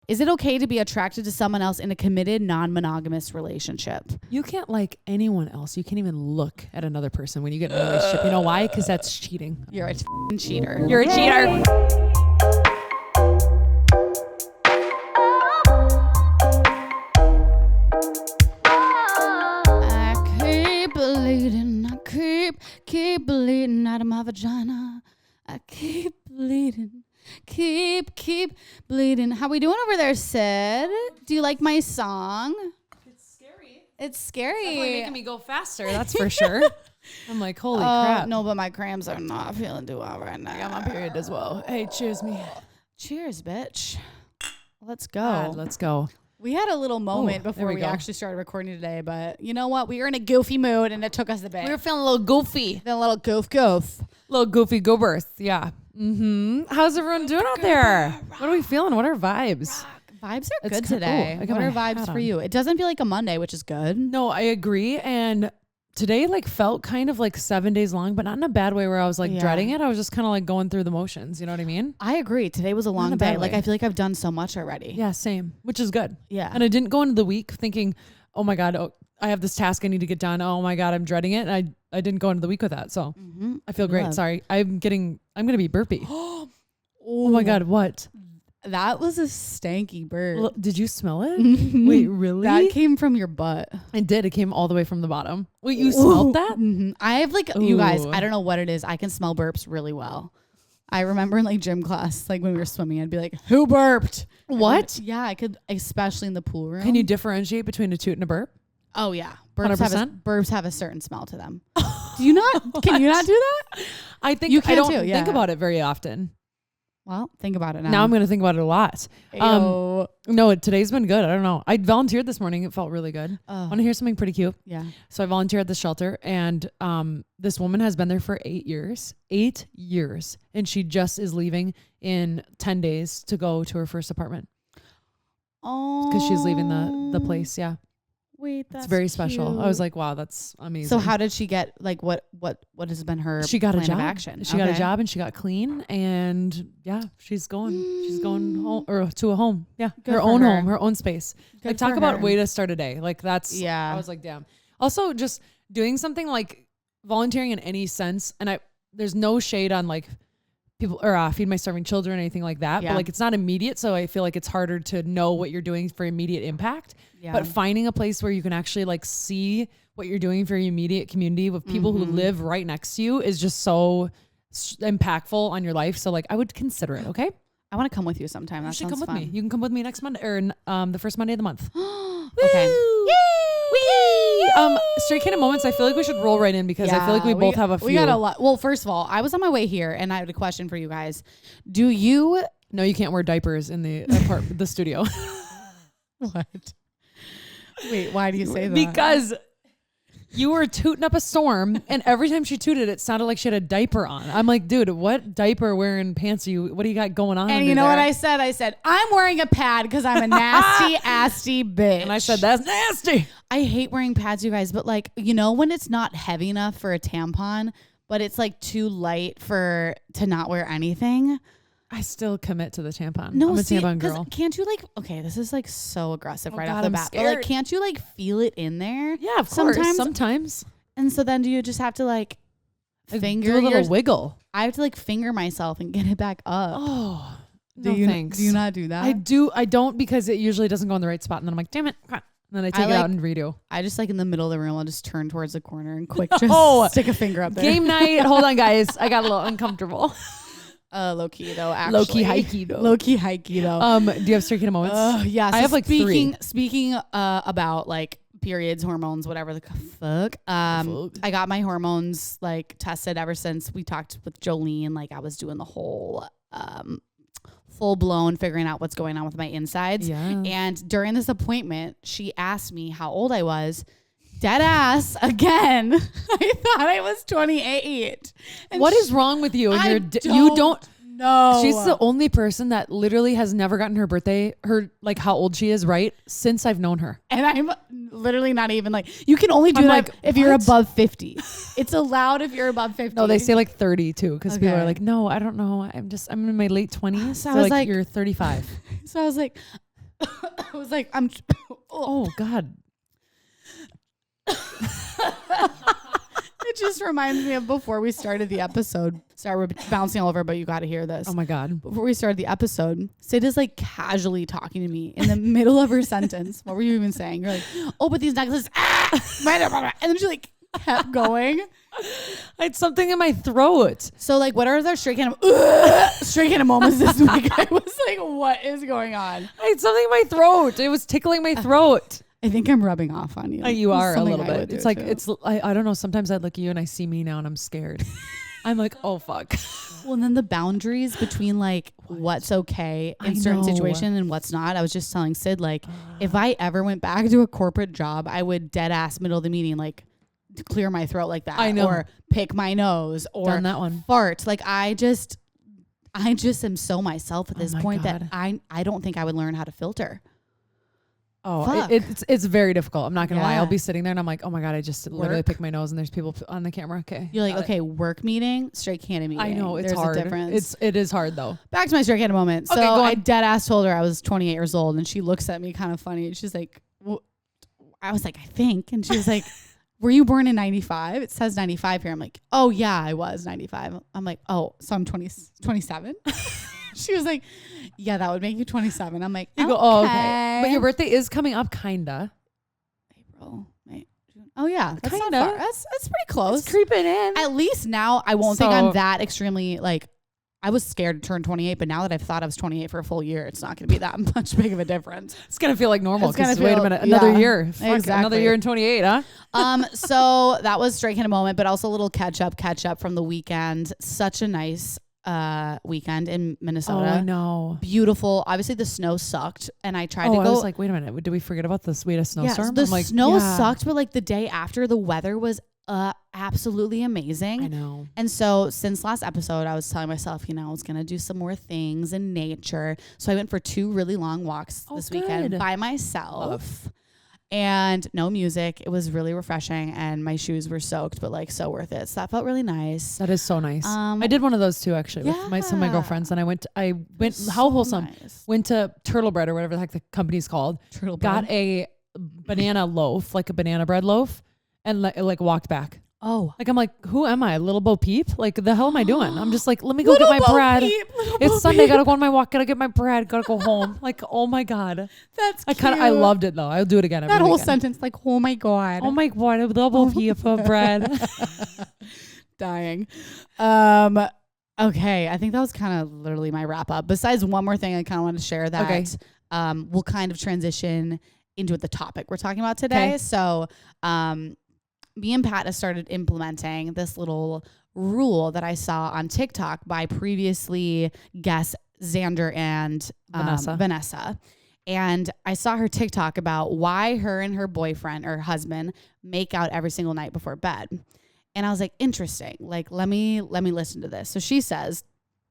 Is it okay to be attracted to someone else in a committed, non-monogamous relationship? You can't like anyone else. You can't even look at another person when you get in a relationship. You know why? Because that's cheating. You're a cheater. You're a cheater. Keep bleeding out of my vagina. I keep bleeding. Keep bleeding. How we doing over there, Syd? Do you like my song? It's scary. It's scary. It's definitely making me go faster. That's for sure. I'm like, holy crap. No, but my cramps are not feeling too well right now. I got my period as well. Hey, cheers me. Cheers, bitch. Let's go. God, let's go. We had a little moment before we actually started recording today, but you know what? We were in a goofy mood and it took us a bit. We were feeling a little goofy. A little goof. Little goofy go birth. Yeah. Mm-hmm. How's everyone doing out there? What are we feeling? What are vibes? Vibes are good today. What are vibes for you? It doesn't feel like a Monday, which is good. No, I agree. And today like felt kind of like 7 days long, but not in a bad way where I was like dreading it. I was just kind of like going through the motions. You know what I mean? I agree. Today was a long day. Like I feel like I've done so much already. Yeah, same, which is good. Yeah. And I didn't go into the week thinking, oh my God, I have this task I need to get done. Oh my God, I'm dreading it. And I didn't go into the week with that. So I feel great. Sorry. I'm going to be burpy. Oh my God. What? That was a stanky burp. Well, did you smell it? Wait, really? That came from your butt. I did. It came all the way from the bottom. Wait, you smelled that? Mm-hmm. I have like, you guys, I don't know what it is. I can smell burps really well. I remember in like gym class, like when we were swimming, I'd be like, who burped? What? Yeah, I could, especially in the pool room. Can you differentiate between a toot and a burp? Oh yeah. Burps have a certain smell to them. Can you not do that? I think you can I don't too, think about it very often. Well, think about it now. Now I'm going to think about it a lot. No, today's been good. I don't know. I volunteered this morning. It felt really good. Want to hear something pretty cute? Yeah. So I volunteered at the shelter, and this woman has been there for 8 years. 8 years. And she just is leaving in 10 days to go to her first apartment. Oh. Because she's leaving the place. Yeah. Wait, that's it's very special. cute. I was like, wow, that's amazing. So how did she get, like, what has been her She got plan a job. of action? She got a job and she got clean, and yeah, she's going home or to a home. Yeah. Her own home, her own space. Good like talk for about her. way to start a day. Like that's, yeah. I was like, damn. Also just doing something like volunteering in any sense. And there's no shade on like people or feed my starving children or anything like that. Yeah. But like, it's not immediate. So I feel like it's harder to know what you're doing for immediate impact. Yeah. But finding a place where you can actually like see what you're doing for your immediate community with people who live right next to you is just so impactful on your life. So like I would consider it. Okay. I want to come with you sometime. That you should sounds come with fun. me. You can come with me next Monday or the first Monday of the month. Okay. Yay! Straight Candid moments. I feel like we should roll right in because I feel like we both have a few. We got a lot. Well, first of all, I was on my way here and I had a question for you guys. Do you? No, you can't wear diapers in the the studio. What? Wait, why do you say that? Because you were tooting up a storm, and every time she tooted, it sounded like she had a diaper on. I'm like, dude, what diaper wearing pants are you? What do you got going on? And you know what I said? I said, I'm wearing a pad because I'm a nasty, assy bitch. And I said, that's nasty. I hate wearing pads, you guys, but like, you know, when it's not heavy enough for a tampon, but it's like too light to not wear anything. I still commit to the tampon. No, I'm a tampon girl. Can't you like, okay, this is like so aggressive off the I'm bat. scared. But like, can't you like feel it in there? Yeah, of course. Sometimes. And so then do you just have to like finger do a little wiggle? I have to like finger myself and get it back up. Oh, thanks. Do you not do that? I do. I don't because it usually doesn't go in the right spot. And then I'm like, damn it. And then I take it out and redo. I just like in the middle of the room, I'll just turn towards the corner and just stick a finger up there. Game night. Hold on, guys. I got a little uncomfortable. Low key though, actually. Low key hikey though. Do you have Straight Candid moments? Yeah. I have like three. Speaking about like periods, hormones, whatever the fuck. I got my hormones like tested ever since we talked with Jolene. Like I was doing the whole full blown figuring out what's going on with my insides. Yeah. And during this appointment, she asked me how old I was. Dead ass again. I thought I was 28. And what is wrong with you? You don't know. She's the only person that literally has never gotten her birthday, like how old she is, right? Since I've known her. And I'm literally not even like, you can only do that like, if you're above 50. It's allowed if you're above 50. No, they say like 30 too. Because people are like, no, I don't know. I'm in my late 20s. So I was like, you're 35. So I was like, I was like, oh God. It just reminds me of before we started the episode. Sorry, we're bouncing all over, but you got to hear this. Oh my God. Before we started the episode, Syd is like casually talking to me in the middle of her sentence. What were you even saying? You're like, oh, but these necklaces, and then she like kept going. I had something in my throat. So like, what are their straight kind of moments this week? I was like, what is going on? I had something in my throat. It was tickling my throat. I think I'm rubbing off on you. You are a little bit. It's like, I don't know. Sometimes I look at you and I see me now and I'm scared. I'm like, oh fuck. Well, and then the boundaries between like what's okay in certain situation and what's not. I was just telling Syd, like, if I ever went back to a corporate job, I would dead ass middle of the meeting, like clear my throat like that. I know. Or pick my nose or done that one. Fart. Like I just am so myself at this point God. that I don't think I would learn how to filter. Oh, it's very difficult. I'm not going to lie. I'll be sitting there and I'm like, oh my God, I just literally picked my nose and there's people on the camera. Okay. You're like, okay, work meeting, straight candid meeting. I know it's There's hard. A difference. It is hard though. Back to my straight candid moment. Okay, so I dead ass told her I was 28 years old and she looks at me kind of funny. She's like, well, I was like, I think. And she was like, were you born in 95? It says 95 here. I'm like, oh yeah, I was 95. I'm like, oh, so I'm 27. She was like, yeah, that would make you 27. I'm like, you go, oh, okay. But your birthday is coming up, kinda. April, May, June. Oh yeah, that's kinda. not far. That's pretty close. It's creeping in. At least now I won't think I'm that extremely like. I was scared to turn 28, but now that I've thought I was 28 for a full year, it's not going to be that much big of a difference. It's going to feel like normal. Because wait a minute, another year. Fuck, exactly. Another year in 28, huh? So that was straight candid moment, but also a little catch up from the weekend. Such a nice weekend in Minnesota. Oh, I know. Beautiful. Obviously the snow sucked and I tried to go. I was like, wait a minute. Did we forget about this? We had a snowstorm? The snow sucked, but like the day after the weather was absolutely amazing. I know. And so since last episode, I was telling myself, I was going to do some more things in nature. So I went for 2 really long walks this weekend by myself. And no music. It was really refreshing and my shoes were soaked, but like so worth it. So that felt really nice. That is so nice. I did one of those too, actually, with some of my girlfriends. And I went, how wholesome. Nice. Went to Turtle Bread or whatever the heck the company's called. Turtle Bread. Got a banana loaf, like a banana bread loaf, and like walked back. Oh, like I'm like, who am I? Little Bo Peep? Like the hell am I doing? I'm just like, let me go get my bread. It's Sunday. Gotta go on my walk. Gotta get my bread. Gotta go home. Like, oh my God. That's cute. I loved it though. I'll do it again. That whole sentence, like, oh my God. Oh my God. Little Bo Peep for bread. Dying. Okay. I think that was kind of literally my wrap up. Besides one more thing I kind of want to share that we'll kind of transition into the topic we're talking about today. Okay. So, me and Pat have started implementing this little rule that I saw on TikTok by previously guests Xander and Vanessa. And I saw her TikTok about why her and her boyfriend or husband make out every single night before bed. And I was like, interesting. Like, let me listen to this. So she says,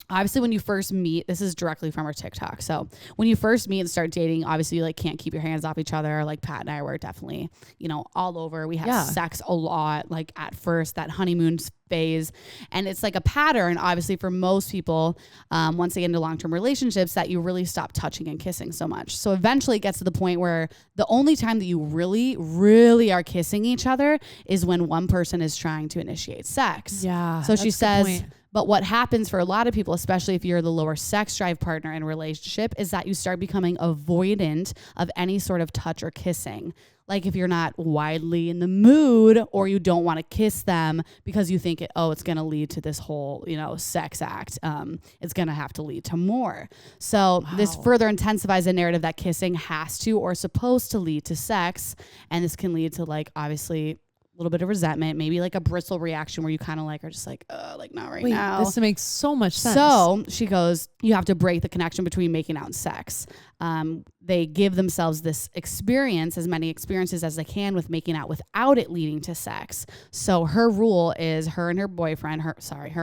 obviously, when you first meet, this is directly from her TikTok. So when you first meet and start dating, obviously you like can't keep your hands off each other. Like Pat and I were definitely, all over. We have sex a lot, like at first, that honeymoon phase. And it's like a pattern, obviously, for most people, once they get into long-term relationships, that you really stop touching and kissing so much. So eventually it gets to the point where the only time that you really, really are kissing each other is when one person is trying to initiate sex. Yeah. So she says, but what happens for a lot of people, especially if you're the lower sex drive partner in a relationship, is that you start becoming avoidant of any sort of touch or kissing. Like if you're not widely in the mood or you don't want to kiss them because you think, it's going to lead to this whole, sex act. It's going to have to lead to more. So this further intensifies the narrative that kissing has to or supposed to lead to sex. And this can lead to obviously little bit of resentment, maybe like a bristle reaction where you kind of are just not right now. This makes so much sense. So she goes, you have to break the connection between making out and sex. They give themselves this experience, as many experiences as they can with making out without it leading to sex. So her rule is her and her boyfriend, her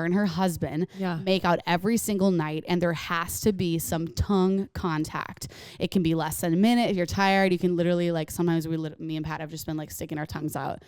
and her husband make out every single night, and there has to be some tongue contact. It can be less than a minute. If you're tired, you can literally sometimes me and Pat have just been sticking our tongues out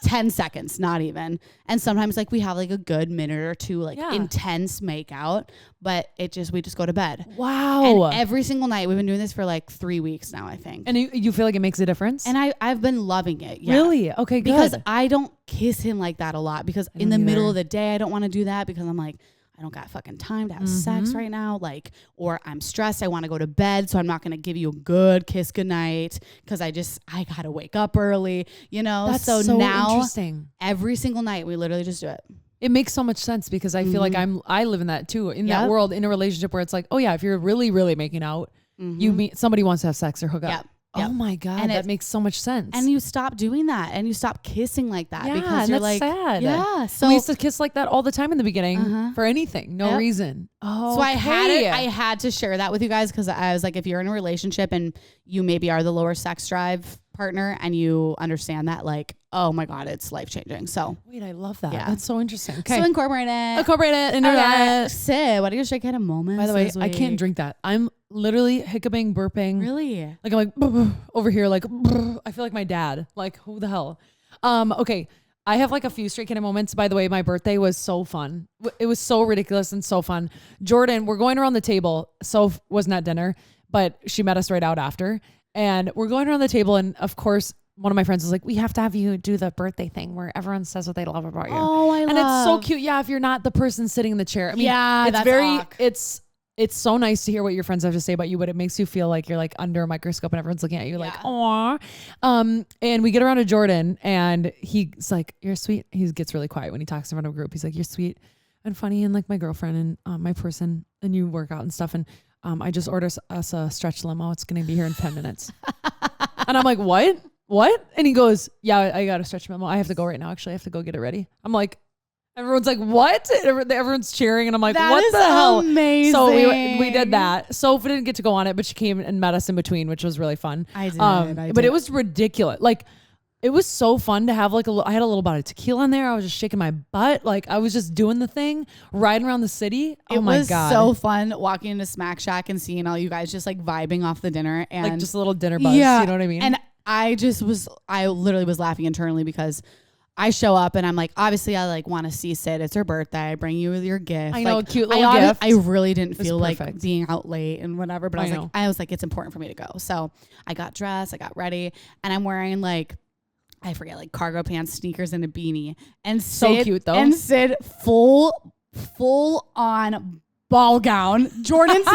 10 10 seconds, not even. And sometimes like we have like a good minute or two, like intense makeout, but we just go to bed. Wow. And every single night, we've been doing this for like 3 weeks now, I think. And you feel like it makes a difference? And I've been loving it. Yeah. Really? Okay, good. Because I don't kiss him like that a lot, because in the middle of the day, I don't want to do that, because I'm like, I don't got fucking time to have sex right now. Like, or I'm stressed. I want to go to bed. So I'm not going to give you a good kiss goodnight, because I got to wake up early, you know? That's so now interesting. Every single night we literally just do it. It makes so much sense, because I feel like I live in that too, in that world, in a relationship where it's like, oh yeah, if you're really, really making out, you meet somebody wants to have sex or hook up. Oh my God, and that makes so much sense. And you stop doing that, and you stop kissing like that, because you're like, sad. Yeah. So we used to kiss like that all the time in the beginning for anything, no reason. Oh, so I had to share that with you guys, because I was like, if you're in a relationship and you maybe are the lower sex drive partner and you understand that, like, oh my God, it's life changing. So wait, I love that. Yeah. That's so interesting. Okay. So incorporate it. Syd, what are your straight kind of moments? By the way, I can't drink that. I'm literally hiccuping, burping. Really? Like I'm like over here, like I feel like my dad. Like, who the hell? Okay. I have like a few straight kind of moments. By the way, my birthday was so fun. It was so ridiculous and so fun. Jordan, we're going around the table. Soph wasn't at dinner, but she met us right out after. And we're going around the table, and of course, one of my friends was like, we have to have you do the birthday thing where everyone says what they love about you. Oh, and it's so cute. Yeah, if you're not the person sitting in the chair. I mean, it's so nice to hear what your friends have to say about you, but it makes you feel like you're like under a microscope and everyone's looking at you like, aw. And we get around to Jordan, and he's like, you're sweet. He gets really quiet when he talks in front of a group. He's like, you're sweet and funny and like my girlfriend and my person, and you work out and stuff. And I just ordered us a stretch limo. It's going to be here in 10 minutes. And I'm like, what? And he goes, yeah, I got a stretch limo. I have to go right now. Actually, I have to go get it ready. I'm like, everyone's like, what? Everyone's cheering. And I'm like, what the hell? Amazing. So we did that. Soph didn't get to go on it, but she came and met us in between, which was really fun. I did. But it was ridiculous. Like, it was so fun to have like I had a little bit of tequila in there. I was just shaking my butt. Like, I was just doing the thing, riding around the city. Oh my God. It was so fun walking into Smack Shack and seeing all you guys just like vibing off the dinner, and like just a little dinner buzz. Yeah, you know what I mean? And I literally was laughing internally, because I show up and I'm like, obviously I like want to see Syd. It's her birthday. I bring you with your gift. I know, like, a cute little gift. I really didn't feel like being out late and whatever, but I was like, it's important for me to go. So I got dressed, I got ready, and I'm wearing like, I forget, like cargo pants, sneakers, and a beanie. And Syd, so cute though. And Syd full on ball gown. Jordan's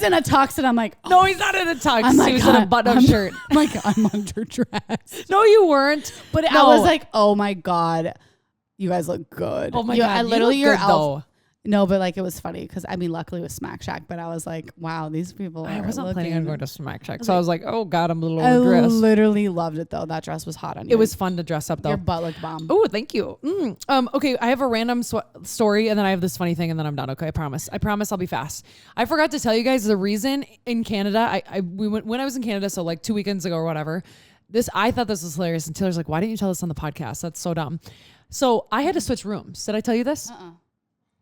in a tux, and I'm like, oh. No, he's not in a tux. He was in a button-up shirt. I'm like, I'm underdressed. No, you weren't. But I was like, oh my God, you guys look good. Oh my God, I literally you look good though. No, but like it was funny, because I mean, luckily it was Smack Shack, but I was like, wow, these people I wasn't planning on going to Smack Shack, so I was like, oh God, I'm a little overdressed. I literally loved it though. That dress was hot on you. It was fun to dress up though. Your butt looked bomb. Oh, thank you. Okay, I have a random story, and then I have this funny thing, and then I'm done. Okay, I promise I'll be fast. I forgot to tell you guys the reason in Canada. We went when I was in Canada, so like 2 weekends ago or whatever. I thought this was hilarious, and Taylor's like, why didn't you tell us on the podcast? That's so dumb. So I had to switch rooms. Did I tell you this?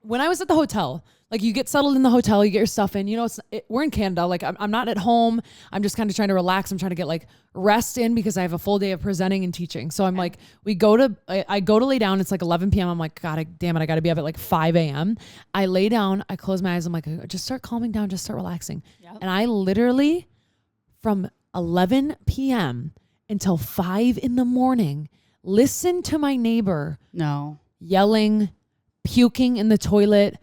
When I was at the hotel, like you get settled in the hotel, you get your stuff in, you know, we're in Canada. Like I'm not at home. I'm just kind of trying to relax. I'm trying to get like rest in, because I have a full day of presenting and teaching. So I'm like, I go to lay down. It's like 11 PM. I'm like, God damn it. I got to be up at like 5 AM. I lay down, I close my eyes. I'm like, just start calming down. Just start relaxing. Yep. And I literally from 11 PM until 5 in the morning, listen to my neighbor yelling, puking in the toilet,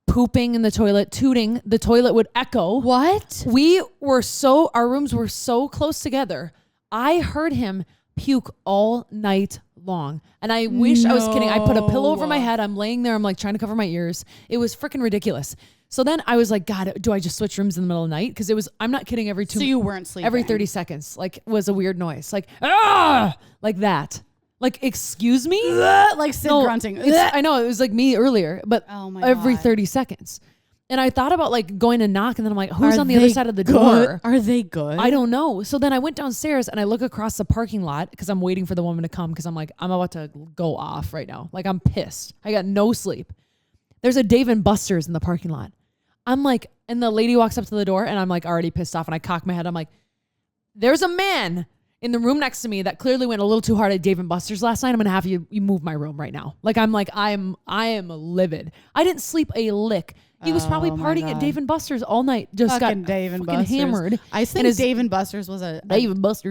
pooping in the toilet, tooting. The toilet would echo. What? Our rooms were so close together. I heard him puke all night long. And I wish I was kidding. I put a pillow over my head. I'm laying there. I'm like trying to cover my ears. It was freaking ridiculous. So then I was like, God, do I just switch rooms in the middle of the night? Because I'm not kidding, So you weren't sleeping? Every 30 seconds, like was a weird noise. Like, ah, like that. Like, excuse me? Like Syd grunting. I know, it was like me earlier, but every 30 seconds. And I thought about like going to knock, and then I'm like, who's on the other side of the door? Are they good? I don't know. So then I went downstairs and I look across the parking lot, because I'm waiting for the woman to come, because I'm like, I'm about to go off right now. Like, I'm pissed. I got no sleep. There's a Dave & Buster's in the parking lot. I'm like, and the lady walks up to the door, and I'm like already pissed off, and I cock my head. I'm like, there's a man in the room next to me that clearly went a little too hard at Dave & Buster's last night. I'm going to have you move my room right now. Like, I am livid. I didn't sleep a lick. He was probably partying at Dave & Buster's all night. Just fucking got Dave fucking Buster's. hammered. I think Dave & Buster's was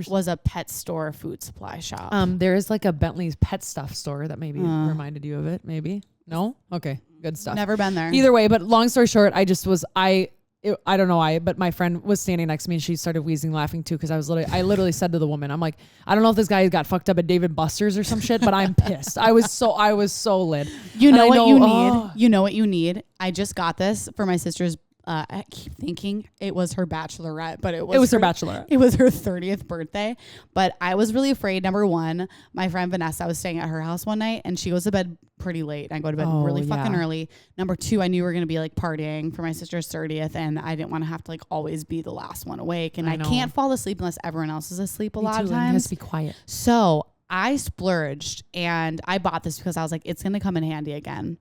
was a pet store food supply shop. There is like a Bentley's pet stuff store that maybe reminded you of it. Maybe. No? Okay. Good stuff. Never been there. Either way, but long story short, I don't know why, but my friend was standing next to me and she started wheezing laughing too, because I literally said to the woman, I'm like, I don't know if this guy got fucked up at Dave & Buster's or some shit, but I'm pissed. I was so lit. You know what you need? You know what you need? I just got this for my sister's. I keep thinking it was her bachelorette, but it was her bachelorette. It was her 30th birthday. But I was really afraid. Number one, my friend Vanessa, I was staying at her house one night and she goes to bed pretty late. I go to bed really fucking early. Number two, I knew we were going to be like partying for my sister's 30th and I didn't want to have to like always be the last one awake. And I can't fall asleep unless everyone else is asleep a lot of times. It has to be quiet. So I splurged and I bought this because I was like, it's going to come in handy again.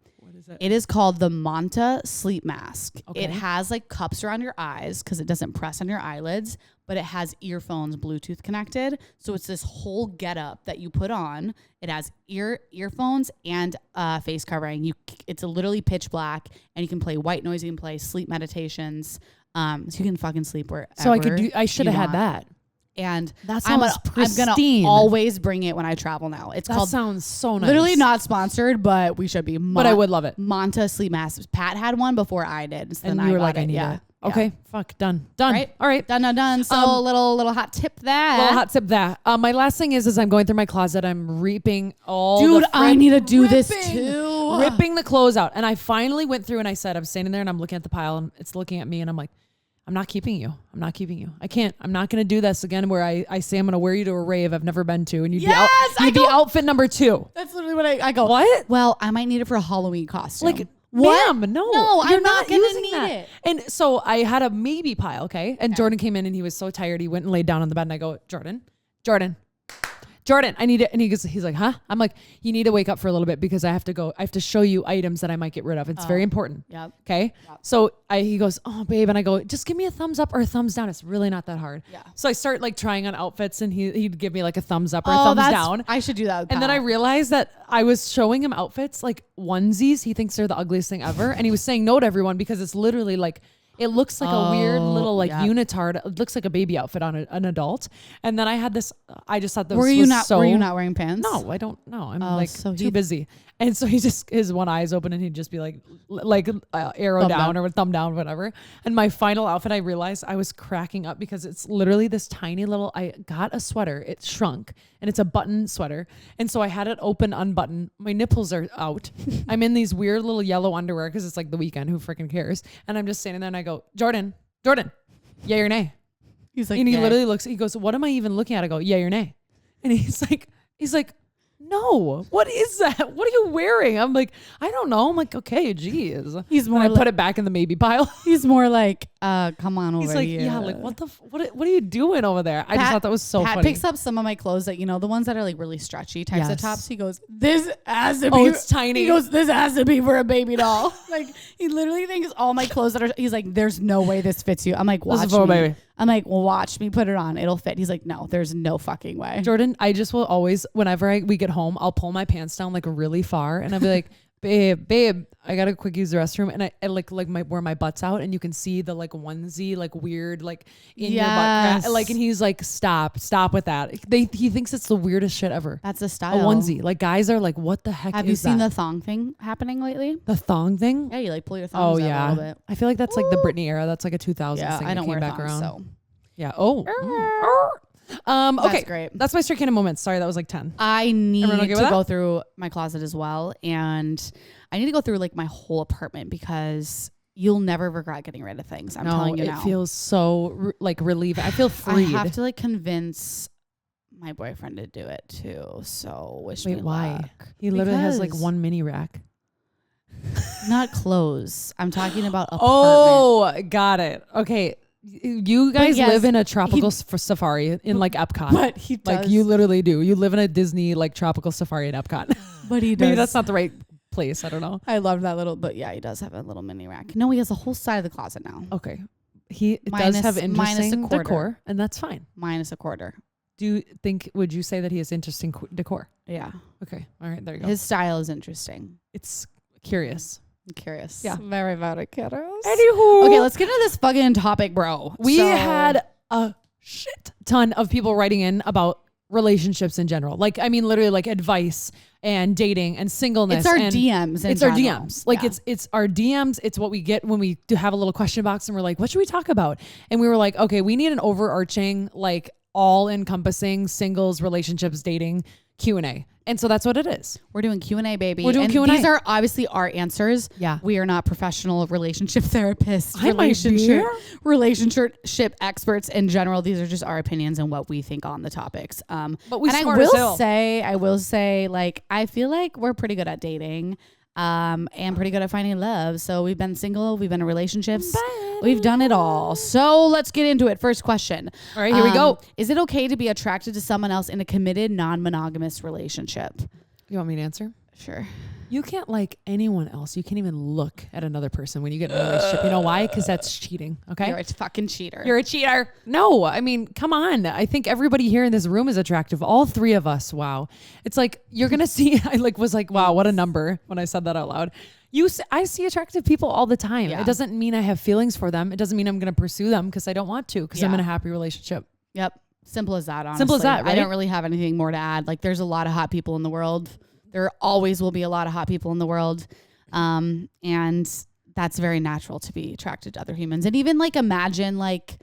It is called the Manta Sleep Mask. Okay. It has like cups around your eyes because it doesn't press on your eyelids, but it has earphones Bluetooth connected. So it's this whole getup that you put on. It has earphones and face covering. It's literally pitch black, and you can play white noise. You can play sleep meditations. So you can fucking sleep wherever. So I should have had that. And that sounds pristine. I'm gonna always bring it when I travel now. That sounds so nice. Literally not sponsored, but we should be. But I would love it. Manta Sleep Mask. Pat had one before I did, so and then you were like, I need it. Okay, fuck, done. Right? All right, done. So little hot tip that. My last thing is I'm going through my closet. I'm reaping all. Dude, I need to do this too. Ripping the clothes out, and I finally went through and I said, I'm standing there and I'm looking at the pile and it's looking at me and I'm like, I'm not keeping you. I can't. I'm not going to do this again where I say I'm going to wear you to a rave I've never been to. And you'd be outfit number 2. That's literally what I go. What? Well, I might need it for a Halloween costume. Like, what? Ma'am, no, I'm not going to need it. And so I had a maybe pile, okay? And Jordan came in and he was so tired. He went and laid down on the bed and I go, Jordan, I need it. And he's like, huh? I'm like, you need to wake up for a little bit because I have to show you items that I might get rid of. It's very important. Yep. Okay. Yep. So he goes, oh babe. And I go, just give me a thumbs up or a thumbs down. It's really not that hard. Yeah. So I start like trying on outfits and he'd give me like a thumbs up or a thumbs down. I should do that. And then I realized that I was showing him outfits, like onesies. He thinks they're the ugliest thing ever. And he was saying no to everyone because it's literally like, it looks like a weird little unitard. It looks like a baby outfit on an adult. And then I had this. I just thought this were you not wearing pants? No, I don't know. I'm like too busy. And so his one eye is open and he'd just be like arrow down or thumb down, whatever. And my final outfit, I realized I was cracking up because it's literally this tiny little. I got a sweater. It shrunk and it's a button sweater. And so I had it open, unbuttoned. My nipples are out. I'm in these weird little yellow underwear because it's like the weekend. Who freaking cares? And I'm just standing there and I go, Jordan, yay or nay? He's like, and he literally looks. He goes, what am I even looking at? I go, yay or nay? And he's like. No, what is that? What are you wearing? I'm like, I don't know. I'm like, okay, geez. He's more. I put it back in the maybe pile. He's more like, come on over here. He's like, yeah, like what are you doing over there? I just thought that was so funny. Pat picks up some of my clothes that the ones that are like really stretchy types of tops. He goes, this has to be. Oh, it's tiny. He goes, this has to be for a baby doll. Like he literally thinks all my clothes that are. He's like, there's no way this fits you. I'm like, watch me. Baby. I'm like, well, watch me put it on. It'll fit. He's like, no, there's no fucking way. Jordan, I just will always, whenever we get home, I'll pull my pants down like really far and I'll be like, babe, I gotta quick use the restroom. And I like where my butt's out and you can see the like onesie, like weird, like in your butt. Like, and he's like, stop with that. He thinks it's the weirdest shit ever. That's a style. A onesie. Like guys are like, what the heck Have you seen the thong thing happening lately? The thong thing? Yeah, you like pull your thongs out a little bit. I feel like that's like the Britney era. That's like a 2000s thing. I don't wear back thongs, around. so. Yeah. Oh. Okay. That's great. That's my circadian moments. Sorry, that was like 10. I need to go through my closet as well. And I need to go through like my whole apartment because you'll never regret getting rid of things. I'm telling you now. It feels so like relieving. I feel freed. I have to like convince my boyfriend to do it too. So wish me luck. Why? He literally has like one mini rack. Not clothes. I'm talking about apartment. Oh, got it. Okay. You guys live in a tropical safari in like Epcot. But he does. Like you literally do. You live in a Disney like tropical safari in Epcot. But he does. Maybe that's not the right place. I don't know. I love that little, but yeah, he does have a little mini rack. No, he has a whole side of the closet now. Okay. He does have interesting decor, and that's fine. Minus a quarter. would you say that he has interesting decor? Yeah. Okay. All right. There you go. His style is interesting. It's curious. I'm curious. Yeah. Very, very curious. Anywho. Okay, let's get into this fucking topic, bro. We had a shit ton of people writing in about relationships in general. Like, I mean, literally like advice and dating and singleness. It's our DMs. It's our DMs. Like it's our DMs. It's what we get when we do have a little question box and we're like, what should we talk about? And we were like, okay, we need an overarching, like all encompassing singles, relationships, dating Q&A. And so that's what it is. We're doing Q&A, baby. We're doing Q&A. These are obviously our answers. Yeah. We are not professional relationship therapists, I relationship experts in general. These are just our opinions and what we think on the topics. But we and smart as hell. I will say, like, I feel like we're pretty good at dating. And pretty good at finding love. So we've been single, we've been in relationships, we've done it all. So let's get into it. First question. All right, here we go. Is it okay to be attracted to someone else in a committed, non-monogamous relationship? You want me to answer? Sure. You can't like anyone else. You can't even look at another person when you get in a relationship. You know why? Because that's cheating. Okay. You're a fucking cheater. You're a cheater. No, I mean, come on. I think everybody here in this room is attractive. All three of us. Wow. It's like, you're going to see, I was like, wow, what a number when I said that out loud. I see attractive people all the time. Yeah. It doesn't mean I have feelings for them. It doesn't mean I'm going to pursue them because I don't want to, because I'm in a happy relationship. Yep. Simple as that, honestly. Simple as that, right? I don't really have anything more to add. Like, there's a lot of hot people in the world. There always will be a lot of hot people in the world. And that's very natural to be attracted to other humans. And even like imagine like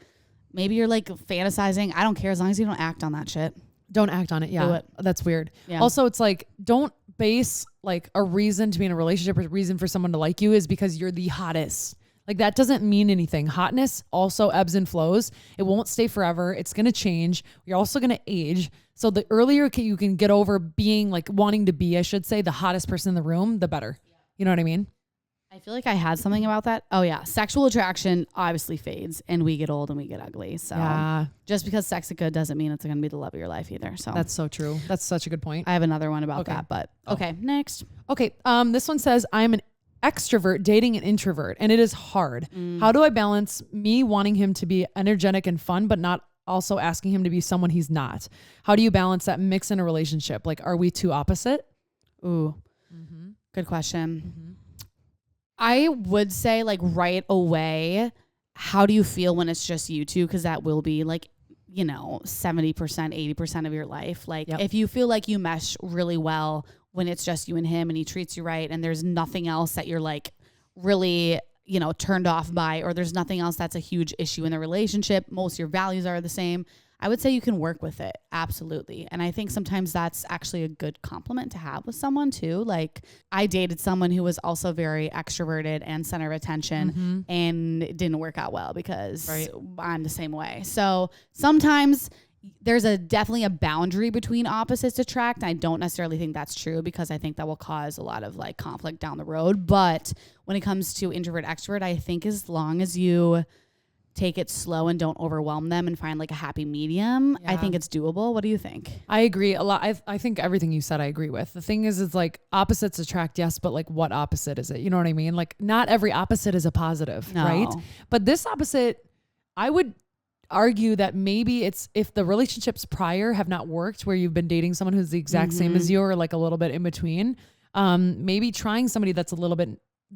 maybe you're like fantasizing. I don't care as long as you don't act on that shit. Don't act on it. Yeah. Do it. That's weird. Yeah. Also, it's like, don't base like a reason to be in a relationship or a reason for someone to like you is because you're the hottest. Like that doesn't mean anything. Hotness also ebbs and flows. It won't stay forever. It's going to change. You're also going to age. So the earlier you can get over being like wanting to be, I should say, the hottest person in the room, the better. You know what I mean? I feel like I had something about that. Oh yeah. Sexual attraction obviously fades and we get old and we get ugly. So just because sex is good doesn't mean it's going to be the love of your life either. So that's so true. That's such a good point. I have another one about that, but okay, next. Okay. This one says, I'm an extrovert dating an introvert and it is hard. How do I balance me wanting him to be energetic and fun, but not also asking him to be someone he's not? How do you balance that mix in a relationship? Like, are we too opposite? Ooh, good question. I would say like right away, how do you feel when it's just you two? Cause that will be like, 70%, 80% of your life. Like if you feel like you mesh really well when it's just you and him and he treats you right and there's nothing else that you're like really, turned off by, or there's nothing else that's a huge issue in the relationship, most of your values are the same, I would say you can work with it. Absolutely. And I think sometimes that's actually a good compliment to have with someone too. Like I dated someone who was also very extroverted and center of attention and it didn't work out well because I'm the same way. So sometimes there's definitely a boundary between opposites attract. I don't necessarily think that's true because I think that will cause a lot of like conflict down the road. But when it comes to introvert extrovert, I think as long as you take it slow and don't overwhelm them and find like a happy medium, I think it's doable. What do you think? I agree a lot. I think everything you said, I agree with. The thing is, it's like opposites attract, yes, but like what opposite is it? You know what I mean? Like not every opposite is a positive, right? But this opposite, I would argue that maybe it's if the relationships prior have not worked, where you've been dating someone who's the exact same as you or like a little bit in between, maybe trying somebody that's a little bit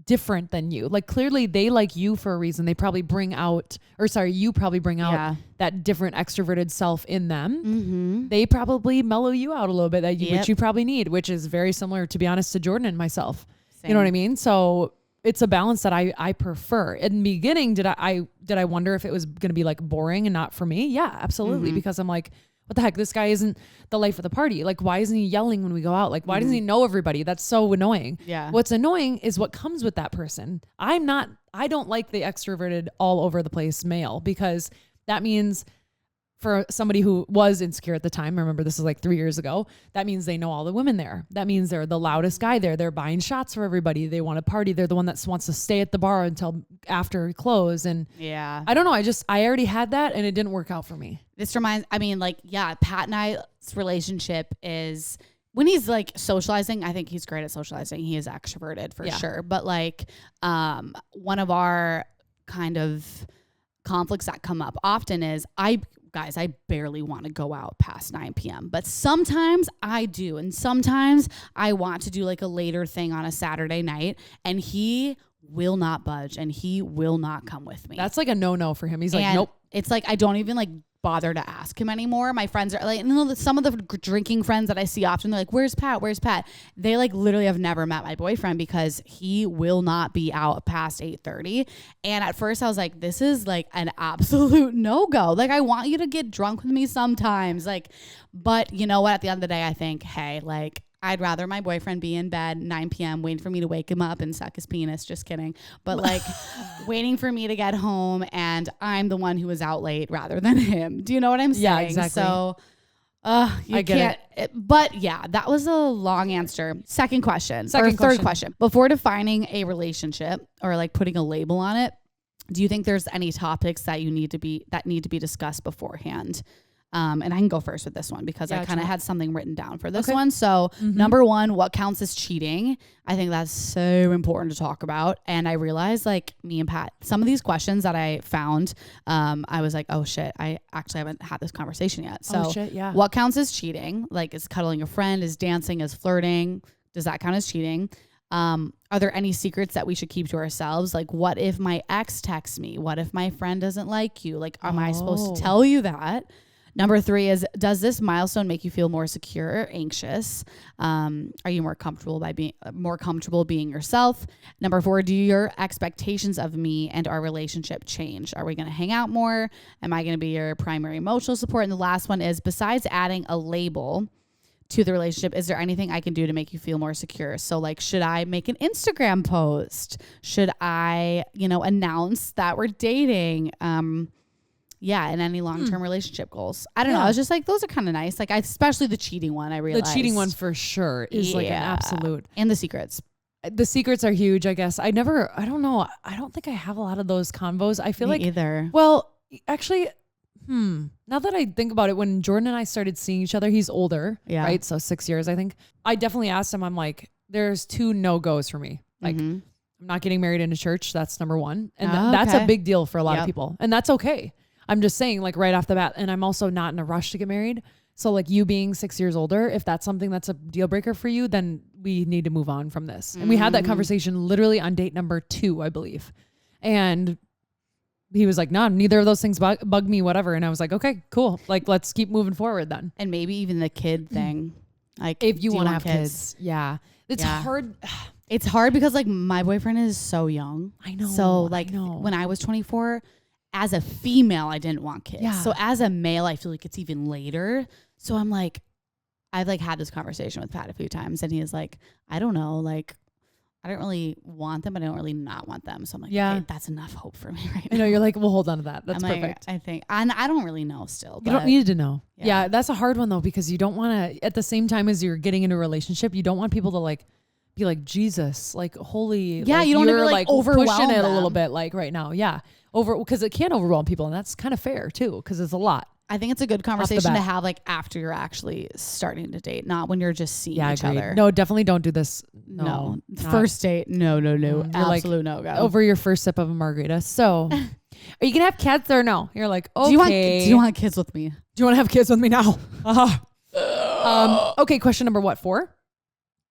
different than you. Like clearly they like you for a reason. They probably you probably bring out that different extroverted self in them. They probably mellow you out a little bit, which you probably need, which is very similar, to be honest, to Jordan and myself. Same. You know what I mean? So it's a balance that I prefer. In the beginning, did I wonder if it was going to be like boring and not for me? Yeah, absolutely. Because I'm like, what the heck? This guy isn't the life of the party. Like, why isn't he yelling when we go out? Like, why doesn't he know everybody? That's so annoying. Yeah. What's annoying is what comes with that person. I don't like the extroverted all over the place male, because that means for somebody who was insecure at the time, remember this is like 3 years ago, that means they know all the women there. That means they're the loudest guy there. They're buying shots for everybody. They want to party. They're the one that wants to stay at the bar until after close. And I don't know. I already had that and it didn't work out for me. This reminds, Pat and I's relationship is when he's like socializing, I think he's great at socializing. He is extroverted for sure. But like, one of our kind of conflicts that come up often is I guys, I barely want to go out past 9 p.m. But sometimes I do. And sometimes I want to do like a later thing on a Saturday night. And he will not budge and he will not come with me. That's like a no-no for him. He's like, nope. It's like, I don't even like bother to ask him anymore. My friends are like, you know, some of the drinking friends that I see often, they're like, where's Pat? Where's Pat? They like literally have never met my boyfriend because he will not be out past 8:30. And at first I was like, this is like an absolute no-go. Like, I want you to get drunk with me sometimes. Like, but you know what? At the end of the day, I think, hey, like, I'd rather my boyfriend be in bed 9 p.m. waiting for me to wake him up and suck his penis. Just kidding. But like waiting for me to get home and I'm the one who was out late rather than him. Do you know what I'm saying? Yeah, exactly. So I get it. But yeah, that was a long answer. Second question. Third question. Before defining a relationship or like putting a label on it, do you think there's any topics that need to be discussed beforehand? And I can go first with this one because I kind of had something written down for this one. So number one, what counts as cheating? I think that's so important to talk about. And I realized like me and Pat, some of these questions that I found, I was like, oh shit, I actually haven't had this conversation yet. So what counts as cheating? Like, is cuddling a friend, is dancing, is flirting? Does that count as cheating? Are there any secrets that we should keep to ourselves? Like, what if my ex texts me? What if my friend doesn't like you? Like, am I supposed to tell you that? Number three is, does this milestone make you feel more secure or anxious? Are you more comfortable being yourself? Number four, do your expectations of me and our relationship change? Are we going to hang out more? Am I going to be your primary emotional support? And the last one is, besides adding a label to the relationship, is there anything I can do to make you feel more secure? So like, should I make an Instagram post? Should I, announce that we're dating? And any long-term relationship goals. I don't know. I was just like, those are kind of nice. Like, especially the cheating one, I realized. The cheating one for sure is like an absolute. And the secrets. The secrets are huge, I guess. I don't know. I don't think I have a lot of those convos. I feel Me either. Well, actually, now that I think about it, when Jordan and I started seeing each other, he's older, right? So 6 years, I think. I definitely asked him, I'm like, there's 2 no-goes for me. Like, I'm not getting married in a church. That's number one. And that's a big deal for a lot of people. And that's okay. I'm just saying, like, right off the bat, and I'm also not in a rush to get married. So like, you being 6 years older, if that's something that's a deal breaker for you, then we need to move on from this. And we had that conversation literally on date number 2, I believe. And he was like, no, neither of those things bug me, whatever. And I was like, okay, cool. Like, let's keep moving forward then. And maybe even the kid thing. Like, if you want to have kids. Yeah. It's hard. It's hard because like my boyfriend is so young. I know. So like when I was 24, as a female, I didn't want kids. Yeah. So as a male, I feel like it's even later. So I'm like, I've like had this conversation with Pat a few times and he is like, I don't know, like, I don't really want them, but I don't really not want them. So I'm like, okay, that's enough hope for me right now. I know, you're like, well, hold on to that. That's perfect. I think, and I don't really know still. You don't need to know. Yeah, that's a hard one though, because you don't want to, at the same time as you're getting into a relationship, you don't want people to like, be like, Jesus, like, holy. Yeah, like, you don't want to like overwhelm pushing it them. A little bit like right now. Yeah. Because it can overwhelm people, and that's kind of fair too, because it's a lot. I think it's a good conversation to have like after you're actually starting to date, not when you're just seeing each other. No, definitely don't do this. No. First date. No. Absolute no go. Over your first sip of a margarita. So are you gonna have kids or no? You're like, okay. Do you want kids with me? Do you want to have kids with me now? Okay, question number 4?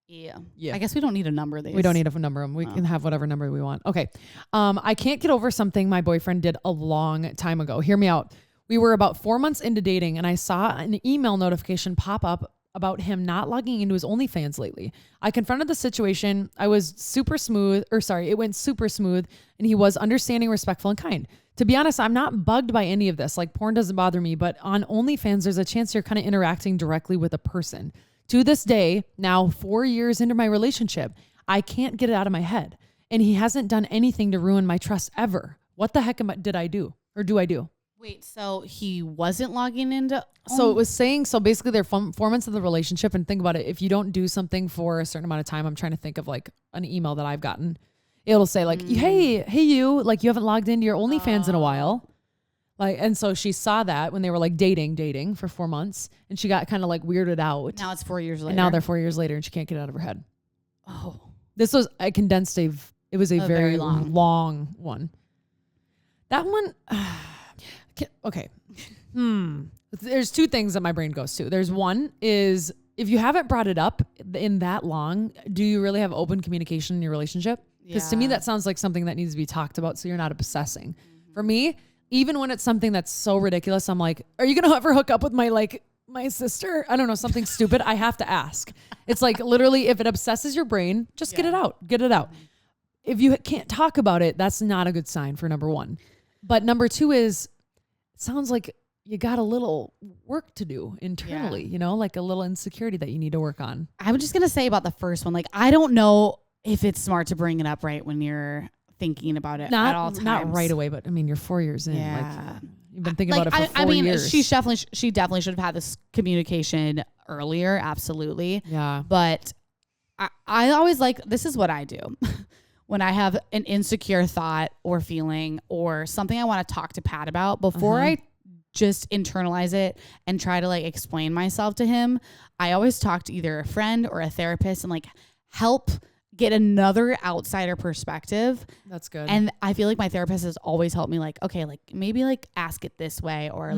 Yeah. I guess we don't need a number. We don't need a number. We can have whatever number we want. Okay. I can't get over something my boyfriend did a long time ago. Hear me out. We were about 4 months into dating and I saw an email notification pop up about him not logging into his OnlyFans lately. I confronted the situation. It went super smooth and he was understanding, respectful, and kind. To be honest, I'm not bugged by any of this. Like, porn doesn't bother me, but on OnlyFans, there's a chance you're kind of interacting directly with a person. To this day, now 4 years into my relationship, I can't get it out of my head. And he hasn't done anything to ruin my trust ever. What the heck did I do? Or do I do? Wait, so he wasn't logging into... So it was saying, so basically they're 4 months of the relationship, and think about it. If you don't do something for a certain amount of time, I'm trying to think of like an email that I've gotten. It'll say like, hey you, like you haven't logged into your OnlyFans in a while. Like, and so she saw that when they were like dating for 4 months, and she got kind of like weirded out. Now it's 4 years later. And now they're 4 years later and she can't get it out of her head. Oh, this was a condensed, it was a very long one. That one, okay. There's two things that my brain goes to. There's one is if you haven't brought it up in that long, do you really have open communication in your relationship? Because to me, that sounds like something that needs to be talked about so you're not obsessing. For me, even when it's something that's so ridiculous, I'm like, are you going to ever hook up with my sister? I don't know, something stupid. I have to ask. It's like literally if it obsesses your brain, just get it out. Get it out. If you can't talk about it, that's not a good sign for number one. But number two is, it sounds like you got a little work to do internally, you know, like a little insecurity that you need to work on. I'm just going to say about the first one, like, I don't know if it's smart to bring it up right when you're thinking about it at all times. Not right away, but I mean, you're 4 years in. Like, you've been thinking about it for 4 years. She definitely should have had this communication earlier. Absolutely. Yeah. But I always this is what I do. When I have an insecure thought or feeling or something I want to talk to Pat about, before I just internalize it and try to explain myself to him, I always talk to either a friend or a therapist and help get another outsider perspective. That's good. And I feel like my therapist has always helped me okay, maybe ask it this way, or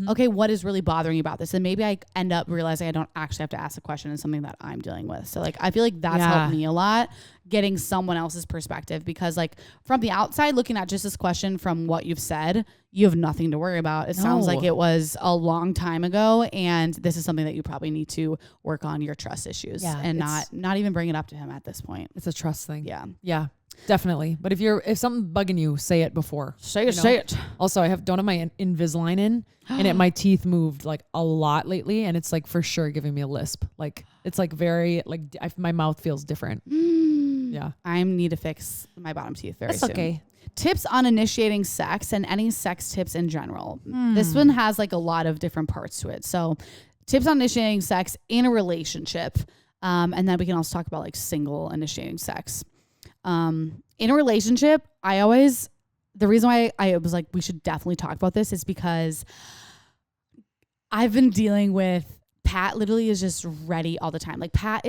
okay, what is really bothering you about this? And maybe I end up realizing I don't actually have to ask a question in something that I'm dealing with. So I feel like that's helped me a lot, getting someone else's perspective, because from the outside looking at just this question, from what you've said, you have nothing to worry about. It sounds like it was a long time ago, and this is something that you probably need to work on your trust issues and not even bring it up to him at this point. It's a trust thing. Yeah. Yeah. Definitely. But if something's bugging you, say it before. Say it. Also, don't have my Invisalign in, and my teeth moved a lot lately, and it's for sure giving me a lisp. It's very my mouth feels different. Yeah. I need to fix my bottom teeth very soon. That's okay. Tips on initiating sex and any sex tips in general. This one has a lot of different parts to it. So tips on initiating sex in a relationship. And then we can also talk about single initiating sex. In a relationship, the reason why I was we should definitely talk about this is because I've been dealing with Pat literally is just ready all the time. Pat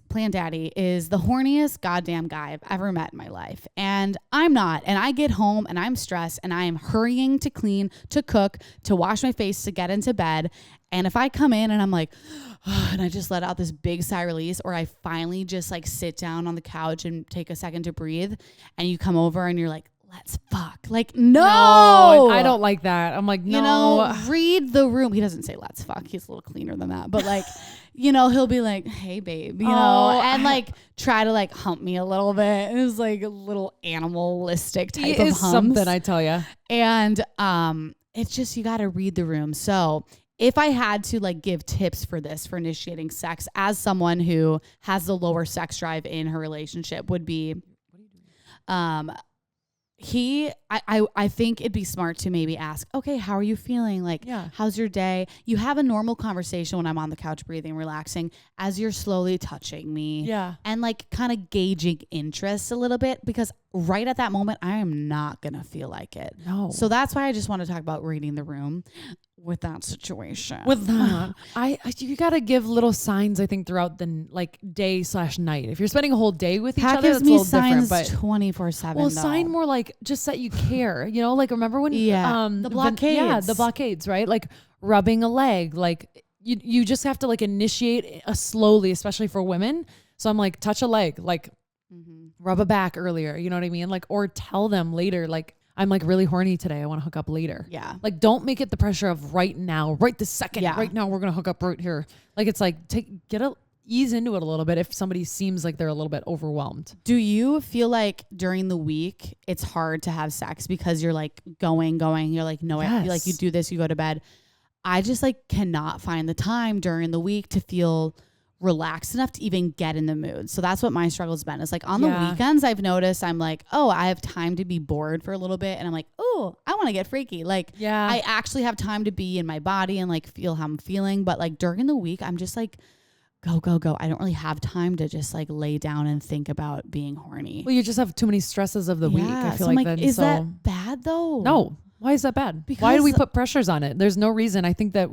Plan Daddy is the horniest goddamn guy I've ever met in my life. And I'm not. And I get home and I'm stressed and I am hurrying to clean, to cook, to wash my face, to get into bed. And if I come in and I'm and I just let out this big sigh of release, or I finally just sit down on the couch and take a second to breathe, and you come over and you're let's fuck. No, I don't like that. I'm no. Read the room. He doesn't say let's fuck. He's a little cleaner than that. But he'll be hey babe, know, and try to hump me a little bit. It was a little animalistic type of humps. Something, I tell you. And it's just, you got to read the room. So if I had to give tips for this, for initiating sex, as someone who has the lower sex drive in her relationship, would be, I think it'd be smart to maybe ask, okay, how are you feeling? How's your day? You have a normal conversation when I'm on the couch breathing, relaxing, as you're slowly touching me. Yeah. And kind of gauging interest a little bit, because right at that moment, I am not going to feel like it. No. So that's why I just want to talk about reading the room with that situation. With that, you got to give little signs, I think, throughout the day/night. If you're spending a whole day with each other, that's a little different. But 24/7. Well, sign more just that you care. Remember when the blockades. The blockades, right? Rubbing a leg. You just have to initiate slowly, especially for women. So I'm touch a leg, rub a back earlier. You know what I mean? Or tell them later, I'm really horny today. I want to hook up later. Yeah. Don't make it the pressure of right now, right this second. Yeah. Right now we're going to hook up right here. It's ease into it a little bit if somebody seems like they're a little bit overwhelmed. Do you feel during the week it's hard to have sex because you're going, you're no, yes. You do this, you go to bed. I just cannot find the time during the week to feel relaxed enough to even get in the mood. So that's what my struggle's been. It's on the weekends, I've noticed I'm oh, I have time to be bored for a little bit. And I'm oh, I want to get freaky. I actually have time to be in my body and feel how I'm feeling. But during the week, I'm just go. I don't really have time to just lay down and think about being horny. Well, you just have too many stresses of the week. I feel so then. Is that bad though? No. Why is that bad? Why do we put pressures on it? There's no reason. I think that